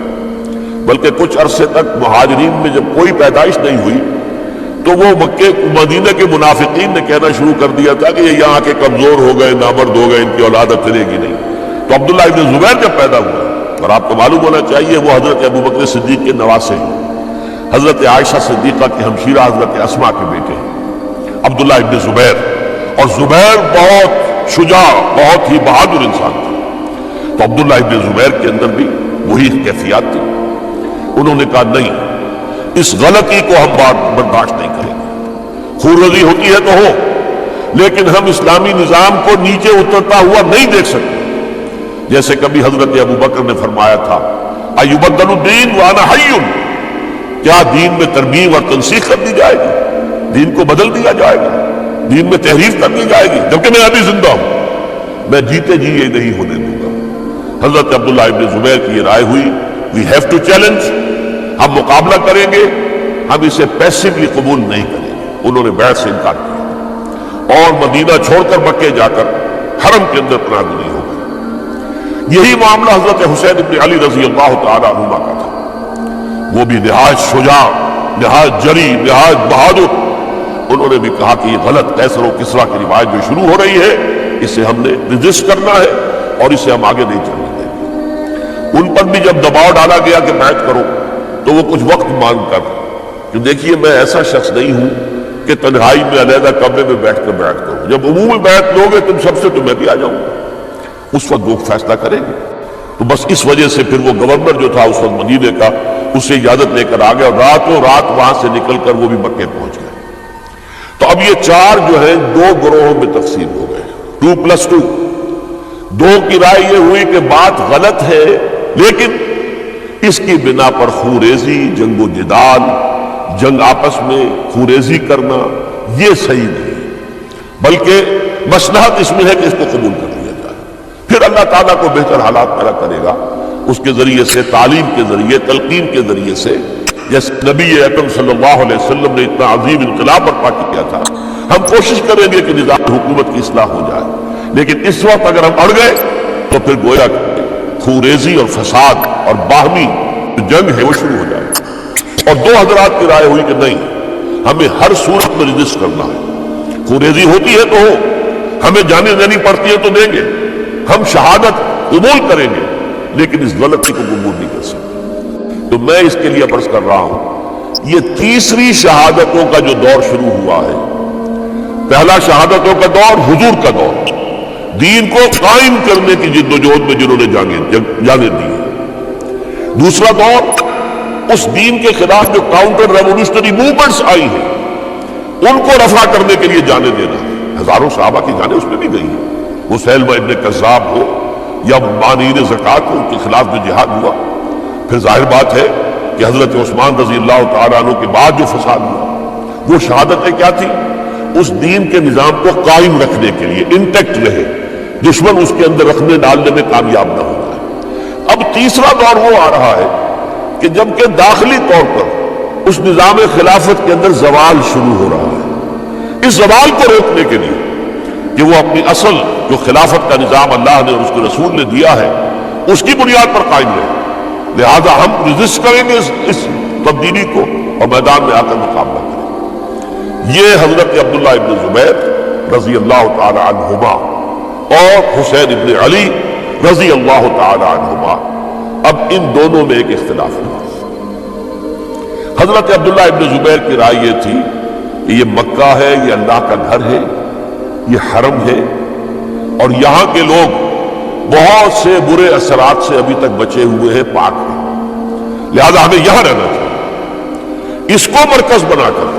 بلکہ کچھ عرصے تک مہاجرین میں جب کوئی پیدائش نہیں ہوئی تو وہ مکے مدینہ کے منافقین نے کہنا شروع کر دیا تھا کہ یہ یہاں کے کمزور ہو گئے، نامرد ہو گئے، ان کی اولاد اب چلے گی نہیں۔ تو عبداللہ ابن زبیر جب پیدا ہوا، اور آپ کو معلوم ہونا چاہیے وہ حضرت ابو بکر صدیق کے نواسے ہیں، حضرت عائشہ صدیقہ کی ہمشیرہ حضرت اسما کے بیٹے ہیں عبداللہ ابن زبیر، اور زبیر بہت شجاع، بہت ہی بہادر انسان تھا، تو عبداللہ ابن زبیر کے اندر بھی وہی کیفیات تھی۔ انہوں نے کہا نہیں، اس غلطی کو ہم برداشت نہیں کریں گے، خورزی ہوتی ہے تو ہو، لیکن ہم اسلامی نظام کو نیچے اترتا ہوا نہیں دیکھ سکتے۔ جیسے کبھی حضرت ابو بکر نے فرمایا تھا ایبدل الدین وانا حی، کیا دین میں ترمیم اور تنسیخ کر دی جائے گی، دین کو بدل دیا جائے گا، دین میں تحریف کر دی جائے گی جبکہ میں ابھی زندہ ہوں؟ میں جیتے جی یہ نہیں ہونے دوں گا۔ حضرت عبداللہ ابن زبیر کی یہ رائے ہوئی، وی ہیو ٹو چیلنج، ہم مقابلہ کریں گے، ہم اسے پیسیولی قبول نہیں کریں گے۔ انہوں نے بیعت سے انکار کیا اور مدینہ چھوڑ کر مکے جا کر حرم کے اندر پناہ گزین ہو گئے۔ یہی معاملہ حضرت حسین ابن علی رضی اللہ تعالی عنہما کا تھا، وہ بھی نہایت شجاع، نہایت جری، نہایت بہادر۔ انہوں نے بھی کہا کہ یہ غلط قیصر و کسریٰ کی روایت جو شروع ہو رہی ہے اسے ہم نے ریزسٹ کرنا ہے اور اسے ہم آگے نہیں چلنے دیں گے۔ ان پر بھی جب دباؤ ڈالا گیا کہ بیعت کرو تو وہ کچھ وقت مانگ کر، کہ دیکھیے میں ایسا شخص نہیں ہوں کہ تنہائی میں علیحدہ کمرے میں بیٹھ کر بیعت کروں، جب عمومی بیعت لوگے تم سب سے تو میں بھی آ جاؤں گا، اس وقت وہ فیصلہ کریں گے۔ تو بس اس وجہ سے پھر وہ گورنر جو تھا اس وقت مدینے کا، اسے اجازت لے کر آ گیا اور راتوں رات وہاں سے نکل کر وہ بھی مکے پہنچ گئے۔ تو اب یہ 4 جو ہیں 2 گروہوں میں تقسیم ہو گئے، 2+2۔ 2 کی رائے یہ ہوئی کہ بات غلط ہے، لیکن اس کی بنا پر خوریزی، جنگ و جدال، جنگ آپس میں خوریزی کرنا یہ صحیح نہیں، بلکہ مصلحت اس میں ہے کہ اس کو قبول کر لیا جائے۔ پھر اللہ تعالیٰ کو بہتر حالات پیدا کرے گا اس کے ذریعے سے، تعلیم کے ذریعے، تلقین کے ذریعے سے، جیسے نبی اکرم صلی اللہ علیہ وسلم نے اتنا عظیم انقلاب برپا کیا تھا۔ ہم کوشش کریں گے کہ نظام حکومت کی اصلاح ہو جائے، لیکن اس وقت اگر ہم اڑ گئے تو پھر گویا خوریزی اور فساد اور باہمی جنگ ہے وہ شروع ہو جائے۔ اور 2 حضرات کی رائے ہوئی کہ نہیں، ہمیں ہر صورت میں ریزسٹ کرنا ہے، خوریزی ہوتی ہے تو ہو، ہمیں جانے دینی پڑتی ہے تو دیں گے، ہم شہادت قبول کریں گے، لیکن اس غلطی کو قبول نہیں کر سکتے۔ تو میں اس کے لیے عرض کر رہا ہوں، یہ تیسری شہادتوں کا جو دور شروع ہوا ہے، پہلا شہادتوں کا دور حضور کا دور، دین کو قائم کرنے کی جد و جہد میں جنہوں نے جانیں دی۔ دوسرا دور اس دین کے خلاف جو کاؤنٹر ریولیوشنری موومنٹس آئی ہیں ان کو رفع کرنے کے لیے جانے دینا. ہزاروں صحابہ کی جانیں اس میں بھی گئی ہیں. مسیلمہ ابن کذاب ہو یا مانعین زکوٰۃ ہو، ان کے خلاف جو جہاد ہوا. پھر ظاہر بات ہے کہ حضرت عثمان رضی اللہ تعالیٰ عنہ کے بعد جو فساد ہوا وہ شہادتیں کیا تھی؟ اس دین کے نظام کو قائم رکھنے کے لیے انٹیکٹ رہے، دشمن اس کے اندر رکھنے ڈالنے میں کامیاب نہ ہو جائے. اب تیسرا دور وہ آ رہا ہے کہ جب کہ داخلی طور پر اس نظام خلافت کے اندر زوال شروع ہو رہا ہے. اس زوال کو روکنے کے لیے کہ وہ اپنی اصل جو خلافت کا نظام اللہ نے اور اس کے رسول نے دیا ہے اس کی بنیاد پر قائم رہے، لہذا ہم ریزسٹ کریں گے اس تبدیلی کو اور میدان میں آ کر مقابلہ کریں. یہ حضرت عبداللہ ابن زبیر رضی اللہ تعالی عنہما اور حسین ابن علی رضی اللہ تعالی عنہما، اب ان دونوں میں ایک اختلاف ہے. حضرت عبداللہ ابن زبیر کی رائے یہ تھی کہ یہ مکہ ہے، یہ اللہ کا گھر ہے، یہ حرم ہے، اور یہاں کے لوگ بہت سے برے اثرات سے ابھی تک بچے ہوئے ہیں، پاک ہیں، لہذا ہمیں یہاں رہنا چاہیے. اس کو مرکز بنا کر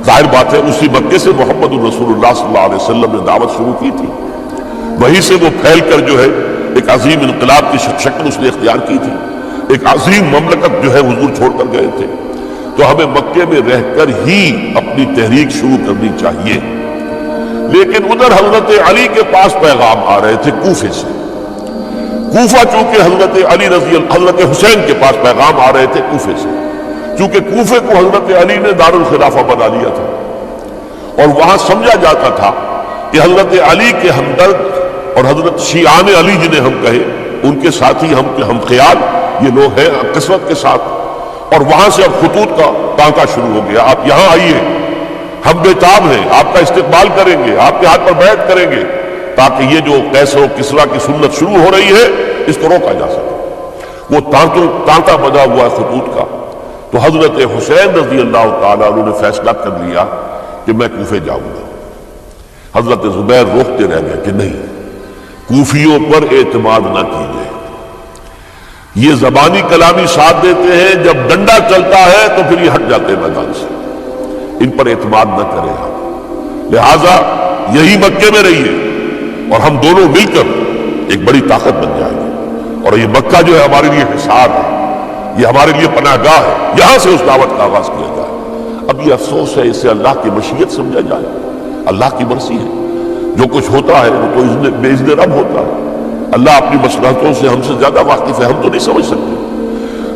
ظاہر بات ہے اسی مکے سے محمد الرسول اللہ صلی اللہ علیہ وسلم نے دعوت شروع کی تھی، وہیں سے وہ پھیل کر جو ہے ایک عظیم انقلاب کی شکل اس نے اختیار کی تھی، ایک عظیم مملکت جو ہے حضور چھوڑ کر گئے تھے. تو ہمیں مکے میں رہ کر ہی اپنی تحریک شروع کرنی چاہیے. لیکن ادھر حضرت علی کے پاس پیغام آ رہے تھے کوفے سے. کوفہ چونکہ حضرت حسین کے پاس پیغام آ رہے تھے کوفے سے، چونکہ کوفے کو حضرت علی نے دارالخلافہ بنا دیا تھا اور وہاں سمجھا جاتا تھا کہ حضرت علی کے ہمدرد اور حضرت شیعان علی جنہیں ہم کہیں ان کے ساتھی ہم خیال یہ لوگ ہیں کثرت کے ساتھ. اور وہاں سے اب خطوط کا ٹانکا شروع ہو گیا، آپ یہاں آئیے، ہم بےتاب ہیں، آپ کا استقبال کریں گے، آپ کے ہاتھ پر بیعت کریں گے، تاکہ یہ جو قیصر و کسریٰ کی سنت شروع ہو رہی ہے اس کو روکا جا سکے. وہ ٹانکا بنا ہوا ہے خطوط کا. تو حضرت حسین رضی اللہ تعالیٰ عنہ نے فیصلہ کر لیا کہ میں کوفے جاؤں گا. حضرت زبیر روکتے رہ گئے کہ نہیں، کوفیوں پر اعتماد نہ کیجیے، یہ زبانی کلامی ساتھ دیتے ہیں، جب ڈنڈا چلتا ہے تو پھر یہ ہٹ جاتے ہیں میدان سے، ان پر اعتماد نہ کریں آپ. لہذا یہی مکے میں رہیے اور ہم دونوں مل کر ایک بڑی طاقت بن جائیں گے. اور یہ مکہ جو ہے ہمارے لیے حصار ہے، یہ ہمارے لیے پناہ گاہ ہے، یہاں سے اس دعوت کا آغاز کیا جائے. اب یہ افسوس ہے اسے اللہ کی مشیت سمجھا جائے، اللہ کی مرضی ہے. جو کچھ ہوتا ہے وہ تو باذن رب ہوتا ہے. اللہ اپنی مصلحتوں سے ہم سے زیادہ واقف ہے، ہم تو نہیں سمجھ سکتے.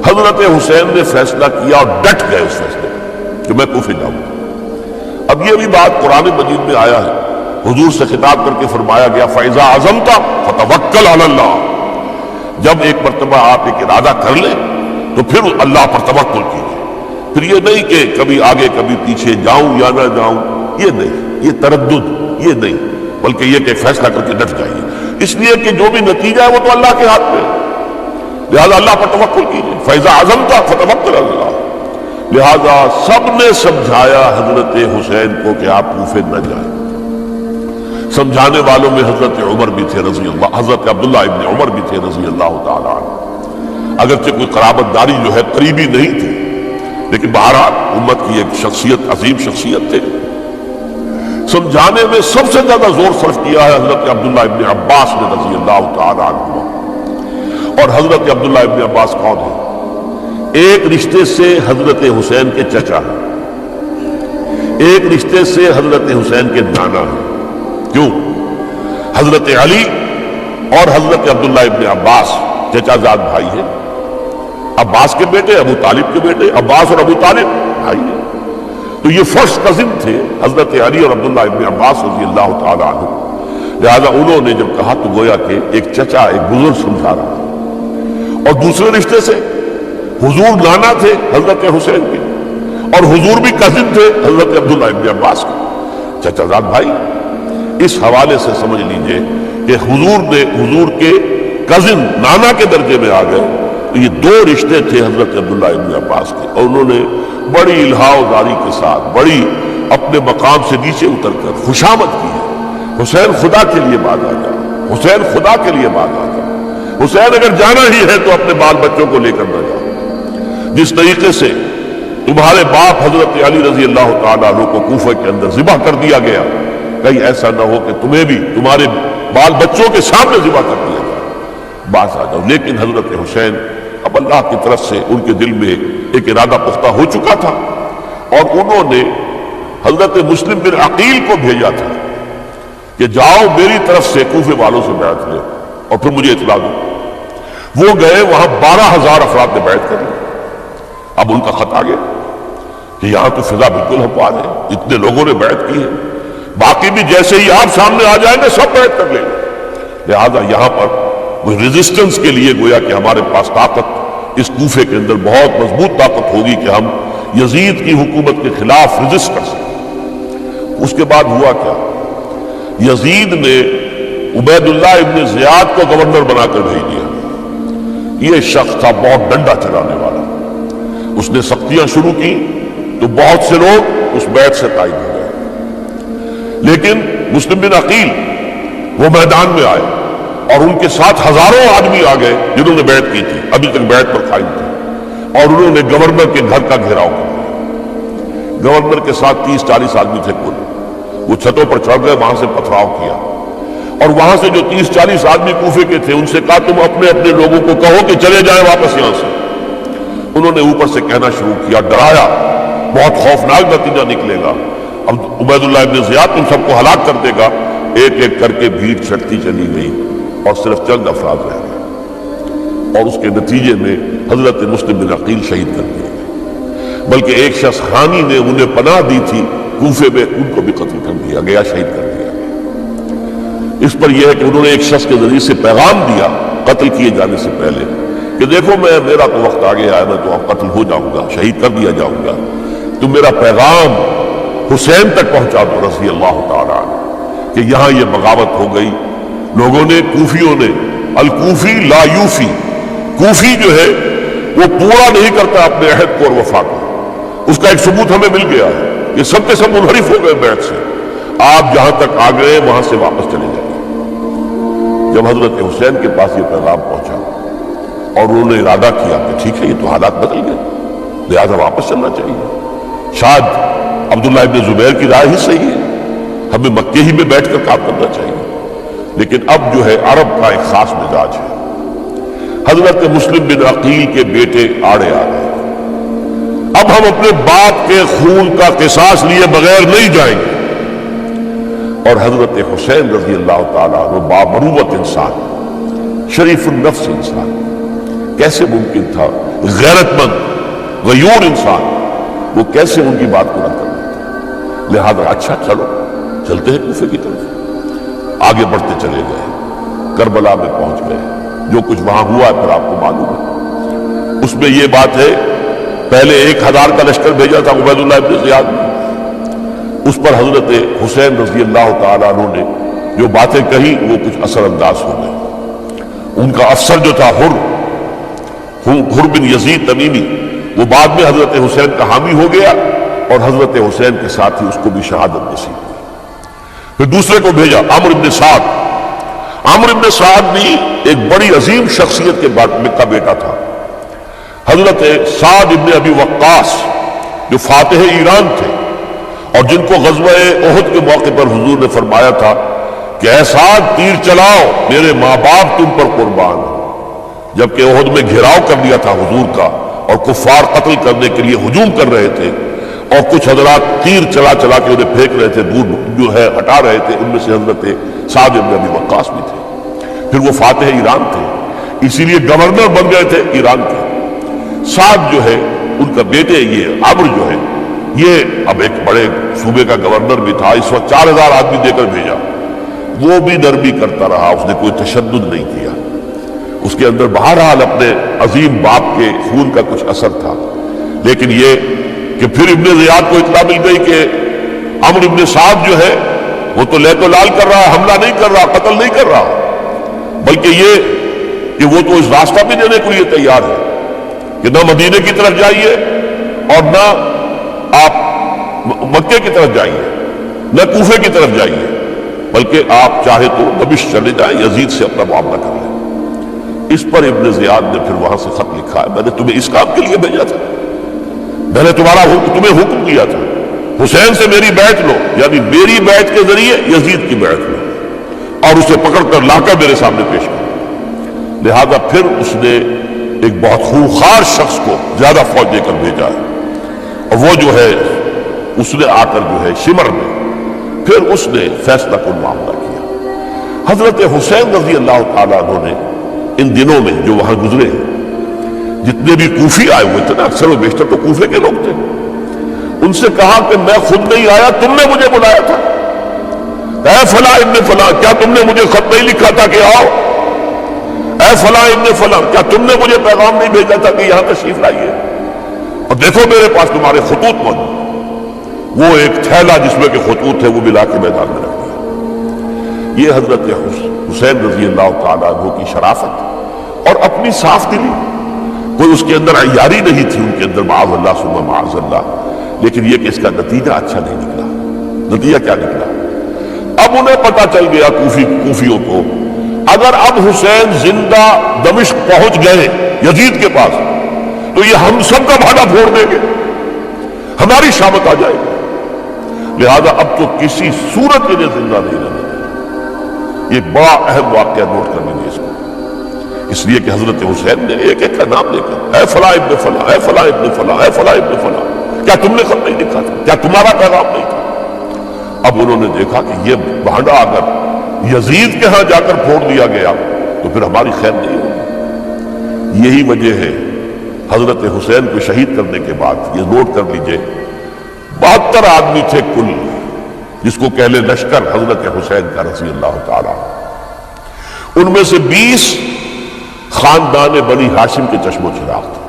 حضرت حسین نے فیصلہ کیا اور ڈٹ گئے اس فیصلے کہ میں کوفے جاؤں گا. اب یہ بھی بات قرآن مجید میں آیا ہے، حضور سے خطاب کر کے فرمایا گیا فَإِذَا عَزَمْتَ فَتَوَكَّلْ عَلَى اللَّهِ. جب ایک مرتبہ آپ ایک ارادہ کر لیں تو پھر اللہ پر توکل کیجیے. پھر یہ نہیں کہ کبھی آگے کبھی پیچھے جاؤں یا نہ جاؤں، یہ نہیں، یہ تردد یہ نہیں، بلکہ یہ کہ فیصلہ کر کے ڈٹ جائیے. اس لیے کہ جو بھی نتیجہ ہے وہ تو اللہ کے ہاتھ میں ہے، لہذا اللہ پر توکل کیجیے. فَإِذَا عَزَمْتَ فَتَوَكَّلْ عَلَى اللَّهِ. لہذا سب نے سمجھایا حضرت حسین کو کہ آپ کوفے نہ جائیں. سمجھانے والوں میں حضرت عمر بھی تھے رضی اللہ، حضرت عبداللہ ابن عمر بھی تھے رضی اللہ تعالی عنہ. اگرچہ کوئی قرابت داری جو ہے قریبی نہیں تھی، لیکن بہرحال امت کی ایک شخصیت، عظیم شخصیت تھے. سمجھانے میں سب سے زیادہ زور صرف کیا ہے حضرت عبداللہ ابن عباس نے رضی اللہ تعالی عنہ. اور حضرت عبداللہ ابن عباس کون ہے؟ ایک رشتے سے حضرت حسین کے چچا ہیں، ایک رشتے سے حضرت حسین کے نانا ہیں. کیوں؟ حضرت علی اور حضرت عبداللہ ابن عباس چچا زاد بھائی ہیں. عباس کے بیٹے، ابو طالب کے بیٹے، عباس اور ابو طالب بھائی ہیں. تو یہ فرسٹ کزن تھے حضرت علی اور عبداللہ ابن عباس رضی اللہ تعالی عنہ. لہذا انہوں نے جب کہا تو گویا کہ ایک چچا ایک بزرگ سمجھا رہا. اور دوسرے رشتے سے حضور نانا تھے حضرت حسین کے، اور حضور بھی کزن تھے حضرت عبداللہ ابن عباس کے، چچا زاد بھائی. اس حوالے سے سمجھ لیجئے کہ حضور کے کزن نانا کے درجے میں آ گئے. تو یہ دو رشتے تھے حضرت عبداللہ ابن عباس کے، اور انہوں نے بڑی الہاوزاری کے ساتھ، بڑی اپنے مقام سے نیچے اتر کر خوشامد کی ہے. حسین خدا کے لیے بعد آ جا، حسین خدا کے لیے بعد آ جا، حسین اگر جانا ہی ہے تو اپنے بال بچوں کو لے کر نہ جاؤ. جس طریقے سے تمہارے باپ حضرت علی رضی اللہ تعالیٰ عنہ کو کوفہ کے اندر ذبح کر دیا گیا، کہیں ایسا نہ ہو کہ تمہیں بھی تمہارے بال بچوں کے سامنے ذبح کر دیا جائے، باز آ جاؤ۔ لیکن حضرت حسین اب اللہ کی طرف سے ان کے دل میں ایک ارادہ پختہ ہو چکا تھا، اور انہوں نے حضرت مسلم بن عقیل کو بھیجا تھا کہ جاؤ میری طرف سے کوفے والوں سے بیعت لے اور پھر مجھے اطلاع دو۔ وہ گئے، وہاں 12,000 افراد نے بیعت کر لی۔ اب ان کا خط آ گیا کہ یہاں تو فضا بالکل ہموار ہے، اتنے لوگوں نے بیعت کی ہے، باقی بھی جیسے ہی آپ سامنے آ جائیں گے سب بیعت کر لیں گے، لہذا یہاں پر وہ ریزسٹنس کے لیے گویا کہ ہمارے پاس طاقت اس کوفے کے اندر بہت مضبوط طاقت ہوگی کہ ہم یزید کی حکومت کے خلاف ریزسٹ کر سکیں۔ اس کے بعد ہوا کیا؟ یزید نے عبید اللہ ابن زیاد کو گورنر بنا کر بھیج دیا۔ یہ شخص تھا بہت ڈنڈا چلانے والا، اس نے سختیاں شروع کی تو بہت سے لوگ اس بیعت سے قائم ہو گئے، لیکن مسلم بن عقیل وہ میدان میں آئے اور ان کے ساتھ ہزاروں آدمی آ گئے جنہوں نے بیعت کی تھی، ابھی تک بیعت پر قائم تھے، اور انہوں نے گورنر کے گھر کا گھیراؤ کر دیا۔ گورنر کے ساتھ 30-40 آدمی تھے کل، وہ چھتوں پر چڑھ گئے، وہاں سے پتھراؤ کیا، اور وہاں سے جو 30-40 آدمی کوفے کے تھے ان سے کہا تم اپنے اپنے لوگوں کو کہو کہ چلے جائیں واپس یہاں سے۔ انہوں نے اوپر سے کہنا شروع کیا، ڈرایا، بہت خوفناک نتیجہ نکلے گا، اب عبید اللہ ابن زیاد تم سب کو ہلاک کر دے گا۔ ایک ایک کر کے بھیڑ چھٹتی چلی گئی اور صرف چند افراد رہ گئے، اور اس کے نتیجے میں حضرت مسلم بن عقیل شہید کر دیے گئے، بلکہ ایک شخص خانی نے انہیں پناہ دی تھی کوفے میں، ان کو بھی قتل کر دیا گیا، شہید کر دیا گیا۔ اس پر یہ ہے کہ انہوں نے ایک شخص کے ذریعے سے پیغام دیا قتل کیے جانے سے پہلے کہ دیکھو میرا تو وقت آ گیا ہے، میں تو اب قتل ہو جاؤں گا، شہید کر دیا جاؤں گا، تم میرا پیغام حسین تک پہنچا دو رضی اللہ تعالیٰ عنہ کہ یہاں یہ بغاوت ہو گئی۔ لوگوں نے، کوفیوں نے، الکوفی لا یوفی، کوفی جو ہے وہ پورا نہیں کرتا اپنے عہد کو اور وفا کو، اس کا ایک ثبوت ہمیں مل گیا ہے، یہ سب کے سب منحرف ہو گئے بیعت سے، آپ جہاں تک آ گئے وہاں سے واپس چلے جائیں۔ جب حضرت حسین کے پاس یہ پیغام پہنچا اور انہوں نے ارادہ کیا کہ ٹھیک ہے یہ تو حالات بدل گئے، لہذا واپس چلنا چاہیے، شاید عبداللہ ابن زبیر کی رائے ہی صحیح ہے، ہمیں مکے ہی میں بیٹھ کر کام کرنا چاہیے، لیکن اب جو ہے عرب کا ایک خاص مزاج ہے۔ حضرت مسلم بن عقیل کے بیٹے آڑے آ گئے، اب ہم اپنے باپ کے خون کا قصاص لیے بغیر نہیں جائیں گے، اور حضرت حسین رضی اللہ تعالیٰ عنہ بامروت انسان، شریف النفس انسان، کیسے ممکن تھا غیرت مند غیور انسان وہ کیسے ان کی بات کو نہ کر لیتا؟ لہذا اچھا چلو چلتے ہیں کوفے کی طرف۔ آگے بڑھتے چلے گئے، کربلا میں پہنچ گئے، جو کچھ وہاں ہوا ہے پھر آپ کو معلوم ہے۔ اس میں یہ بات ہے پہلے 1000 کا لشکر بھیجا تھا عبید اللہ ابن زیاد نے، اس پر حضرت حسین رضی اللہ تعالیٰ عنہ نے جو باتیں کہی وہ کچھ اثر انداز ہو گئے۔ ان کا افسر جو تھا حر بن یزید تمیمی، وہ بعد میں حضرت حسین کا حامی ہو گیا اور حضرت حسین کے ساتھ ہی اس کو بھی شہادت نصیب ہوئی۔ پھر دوسرے کو بھیجا عمرو بن سعد۔ عمرو بن سعد بھی ایک بڑی عظیم شخصیت کا بیٹا تھا، حضرت سعد ابن ابی وقاص جو فاتح ایران تھے اور جن کو غزوہ احد کے موقع پر حضور نے فرمایا تھا کہ اے سعد تیر چلاؤ، میرے ماں باپ تم پر قربان ہیں، جبکہ احد میں گھیراؤ کر لیا تھا حضور کا اور کفار قتل کرنے کے لیے ہجوم کر رہے تھے، اور کچھ حضرات تیر چلا چلا کے انہیں پھینک رہے تھے، دور جو ہے ہٹا رہے تھے، ان میں سے حضرت سعد ابن ابی وقاص بھی تھے۔ پھر وہ فاتح ایران تھے، اسی لیے گورنر بن گئے تھے ایران کے۔ سعد جو ہے ان کا بیٹے، یہ عمرو جو ہے یہ اب ایک بڑے صوبے کا گورنر بھی تھا، اس وقت 4000 آدمی دے کر بھیجا، وہ بھی نرمی کرتا رہا، اس نے کوئی تشدد نہیں کیا، اس کے اندر بہرحال اپنے عظیم باپ کے خون کا کچھ اثر تھا۔ لیکن یہ کہ پھر ابن زیاد کو اطلاع مل گئی کہ عمرو ابن سعد جو ہے وہ تو لے تو لال کر رہا ہے، حملہ نہیں کر رہا، قتل نہیں کر رہا، بلکہ یہ کہ وہ تو اس راستہ بھی دینے کو لیے تیار ہے کہ نہ مدینے کی طرف جائیے اور نہ آپ مکے کی طرف جائیے، نہ کوفے کی طرف جائیے، بلکہ آپ چاہے تو دمشق چلے جائیں، یزید سے اپنا معاملہ کر لیں۔ اس پر ابن زیاد نے پھر وہاں سے خط لکھا ہے، میں نے تمہیں اس کام کے لیے بھیجا تھا، میں نے تمہیں حکم دیا تھا حسین سے میری بیعت لو، یعنی میری بیعت کے ذریعے یزید کی بیعت لو، اور اسے پکڑ کر لا کر میرے سامنے پیش کرو۔ لہذا پھر اس نے ایک بہت خونخوار شخص کو زیادہ فوج دے کر بھیجا ہے، اور وہ جو ہے اس نے آ کر جو ہے شمر میں پھر اس نے فیصلہ کن معاملہ کیا۔ حضرت حسین رضی اللہ تعالیٰ عنہ نے ان دنوں میں جو وہاں گزرے ہیں، جتنے بھی کوفی آئے ہوئے تھے نا، اکثر و بیشتر تو کوفے کے لوگ تھے، ان سے کہا کہ میں خود نہیں آیا، تم نے مجھے بلایا تھا، اے فلاں ابن فلاں کیا تم نے مجھے خط نہیں لکھا تھا کہ آؤ؟ اے فلاں ابن فلاں کیا تم نے مجھے پیغام نہیں بھیجا تھا کہ یہاں تشریف لائیے؟ اور دیکھو میرے پاس تمہارے خطوط موجود۔ وہ ایک تھیلا جس میں کہ خطوط تھے وہ بھی لا کے میدان میں رکھ دیا۔ یہ حضرت حسین رضی اللہ تعالیٰ عنہ کی شرافت اور اپنی صاف دلی، کوئی اس کے اندر عیاری نہیں تھی ان کے اندر، معاذ اللہ ثم معاذ اللہ، لیکن یہ کہ اس کا نتیجہ اچھا نہیں نکلا۔ نتیجہ کیا نکلا؟ اب انہیں پتا چل گیا کوفیوں کو، اگر اب حسین زندہ دمشق پہنچ گئے یزید کے پاس تو یہ ہم سب کا بھالا پھوڑ دیں گے، ہماری شامت آ جائے گی، لہذا اب تو کسی صورت کے لیے زندہ نہیں رہنا۔ یہ بڑا اہم واقعہ نوٹ کر لیجیے اس کو، اس لیے کہ حضرت حسین نے ایک ایک کا نام لے کر اے فلاں ابن فلاں، اے فلاں ابن فلاں، اے فلاں ابن فلاں، کیا تم نے خط نہیں لکھا تھا؟ کیا تمہارا پیغام نہیں تھا؟ اب انہوں نے دیکھا کہ یہ بھانڈا اگر یزید کے ہاں جا کر پھوڑ دیا گیا تو پھر ہماری خیر نہیں ہوگی۔ یہی وجہ ہے حضرت حسین کو شہید کرنے کے بعد، یہ نوٹ کر لیجئے، 72 آدمی تھے کل، جس کو کہہ لے لشکر حضرت حسین کا رضی اللہ تعالیٰ، ان میں سے 20 خاندان بنی ہاشم کے چشم و چراغ تھے۔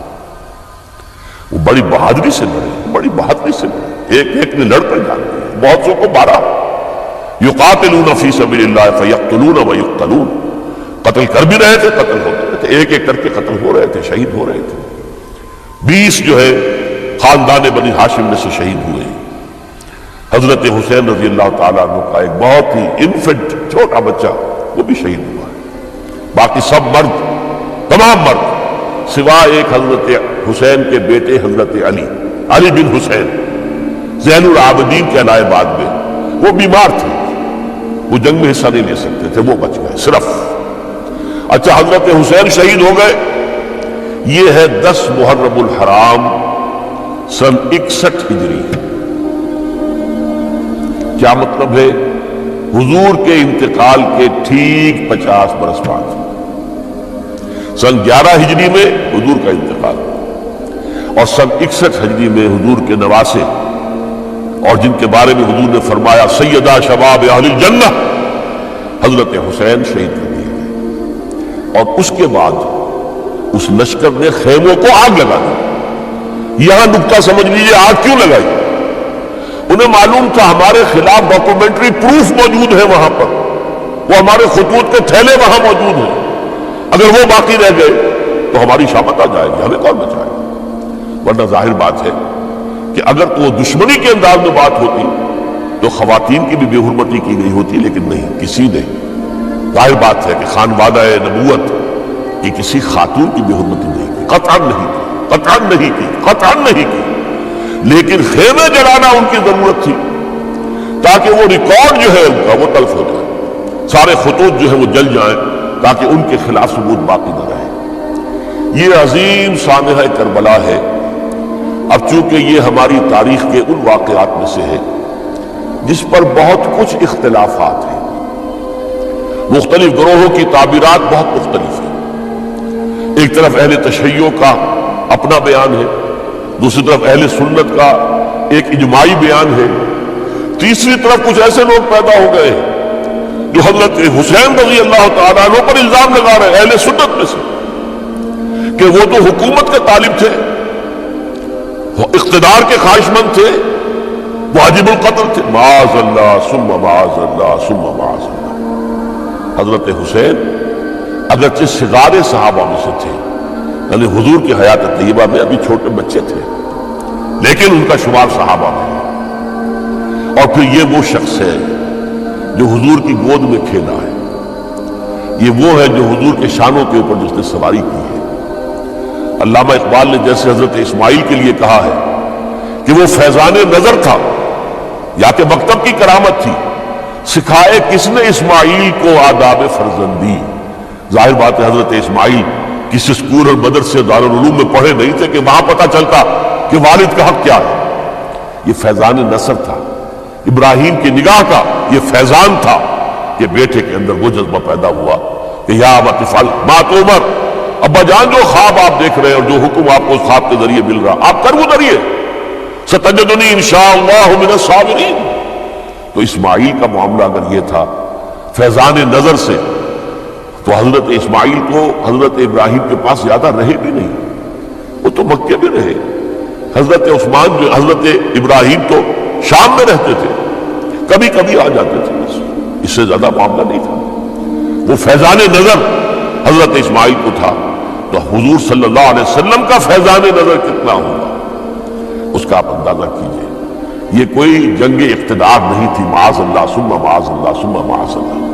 وہ بڑی بہادری سے لڑے، بڑی بہادری سے لڑے، ایک ایک نے لڑ کر جان دیا، بہت سو کو مارا۔ یقاتلون فی سبیل اللہ فیقتلون ویقتلون، قتل کر بھی رہے تھے، قتل ہوتے رہے تھے، ایک ایک کر کے قتل ہو رہے تھے، شہید ہو رہے تھے۔ 20 جو ہے خاندان بنی ہاشم میں سے شہید ہوئے۔ حضرت حسین رضی اللہ تعالیٰ عنہ کا ایک بہت ہی انفنٹ چھوٹا بچہ وہ بھی شہید ہوا ہے۔ باقی سب مرد، تمام مرد، سوائے ایک حضرت حسین کے بیٹے حضرت علی بن حسین زین العابدین کے لائے بعد میں، وہ بیمار تھے، وہ جنگ میں حصہ نہیں لے سکتے تھے، وہ بچ گئے صرف۔ اچھا حضرت حسین شہید ہو گئے، یہ ہے 10 محرم الحرام سن 61 ہجری۔ کیا مطلب ہے؟ حضور کے انتقال کے ٹھیک 50 برس بعد، سن 11 ہجری میں حضور کا انتقال، اور سن 61 ہجری میں حضور کے نواسے، اور جن کے بارے میں حضور نے فرمایا سیدہ شباب اہل الجنہ، حضرت حسین شہید کر دیے گئے۔ اور اس کے بعد اس لشکر نے خیموں کو آگ لگا دی۔ یہاں نکتہ سمجھ لیجیے، آگ کیوں لگائی؟ انہیں معلوم تھا ہمارے خلاف ڈاکومنٹری پروف موجود ہے وہاں پر، وہ ہمارے خطوط کے تھیلے وہاں موجود ہیں، اگر وہ باقی رہ گئے تو ہماری شامت آ جائے گی، ہمیں کون بچائے گا؟ ورنہ ظاہر بات ہے کہ اگر تو وہ دشمنی کے انداز میں بات ہوتی تو خواتین کی بھی بے حرمتی کی گئی ہوتی، لیکن نہیں، کسی نے، ظاہر بات ہے کہ خانوادہ نبوت کی کسی خاتون کی بے حرمتی نہیں کی، قطعاً نہیں کی، قطعاً نہیں کی، قطعاً نہیں کی، لیکن خیمے جلانا ان کی ضرورت تھی تاکہ وہ ریکارڈ جو ہے ان کا وہ تلف ہو جائے، سارے خطوط جو ہے وہ جل جائیں تاکہ ان کے خلاف ثبوت باقی نہ رہے۔ یہ عظیم سانحہ کربلا ہے۔ اب چونکہ یہ ہماری تاریخ کے ان واقعات میں سے ہے جس پر بہت کچھ اختلافات ہیں، مختلف گروہوں کی تعبیرات بہت مختلف ہیں۔ ایک طرف اہل تشیع کا اپنا بیان ہے، دوسری طرف اہل سنت کا ایک اجماعی بیان ہے، تیسری طرف کچھ ایسے لوگ پیدا ہو گئے جو حضرت حسین رضی اللہ تعالیٰ عنہ پر الزام لگا رہے ہیں اہل سنت میں سے کہ وہ تو حکومت کے طالب تھے، اقتدار کے خواہش مند تھے، واجب القتل تھے۔ معاذ اللہ ثم معاذ اللہ ثم معاذ اللہ۔ حضرت حسین اگرچہ صغار صحابہ میں سے تھے، یعنی حضور کی حیات طیبہ میں ابھی چھوٹے بچے تھے، لیکن ان کا شمار صحابہ میں ہے۔ اور پھر یہ وہ شخص ہے جو حضور کی گود میں کھیلا ہے، یہ وہ ہے جو حضور کے شانوں کے اوپر جس نے سواری کی ہے۔ علامہ اقبال نے جیسے حضرت اسماعیل کے لیے کہا ہے کہ وہ فیضان نظر تھا یا کہ مکتب کی کرامت تھی، سکھائے کس نے اسماعیل کو آداب فرزندی۔ ظاہر بات ہے حضرت اسماعیل کسی اسکول اور مدرسے دارالعلوم میں پڑھے نہیں تھے کہ وہاں پتہ چلتا کہ والد کا حق کیا ہے۔ یہ فیضان نصر تھا، ابراہیم کی نگاہ کا یہ فیضان تھا کہ بیٹے کے اندر وہ جذبہ پیدا ہوا کہ یا ابت افعل ما تؤمر، ابا جان جو خواب آپ دیکھ رہے ہیں اور جو حکم آپ کو اس خواب کے ذریعے مل رہا آپ کر گزریے، ستجدنی انشاءاللہ من الصابرین۔ تو اسماعیل کا معاملہ اگر یہ تھا فیضان نظر سے، تو حضرت اسماعیل کو حضرت ابراہیم کے پاس زیادہ رہے بھی نہیں، وہ تو مکے میں رہے۔ حضرت عثمان جو حضرت ابراہیم تو شام میں رہتے تھے، کبھی کبھی آ جاتے تھے، بس اس سے زیادہ معاملہ نہیں تھا۔ وہ فیضان نظر حضرت اسماعیل کو تھا، تو حضور صلی اللہ علیہ وسلم کا فیضان نظر کتنا ہوگا اس کا آپ اندازہ کیجئے۔ یہ کوئی جنگ اقتدار نہیں تھی، معاذ اللہ ثم معاذ اللہ ثم معاذ اللہ۔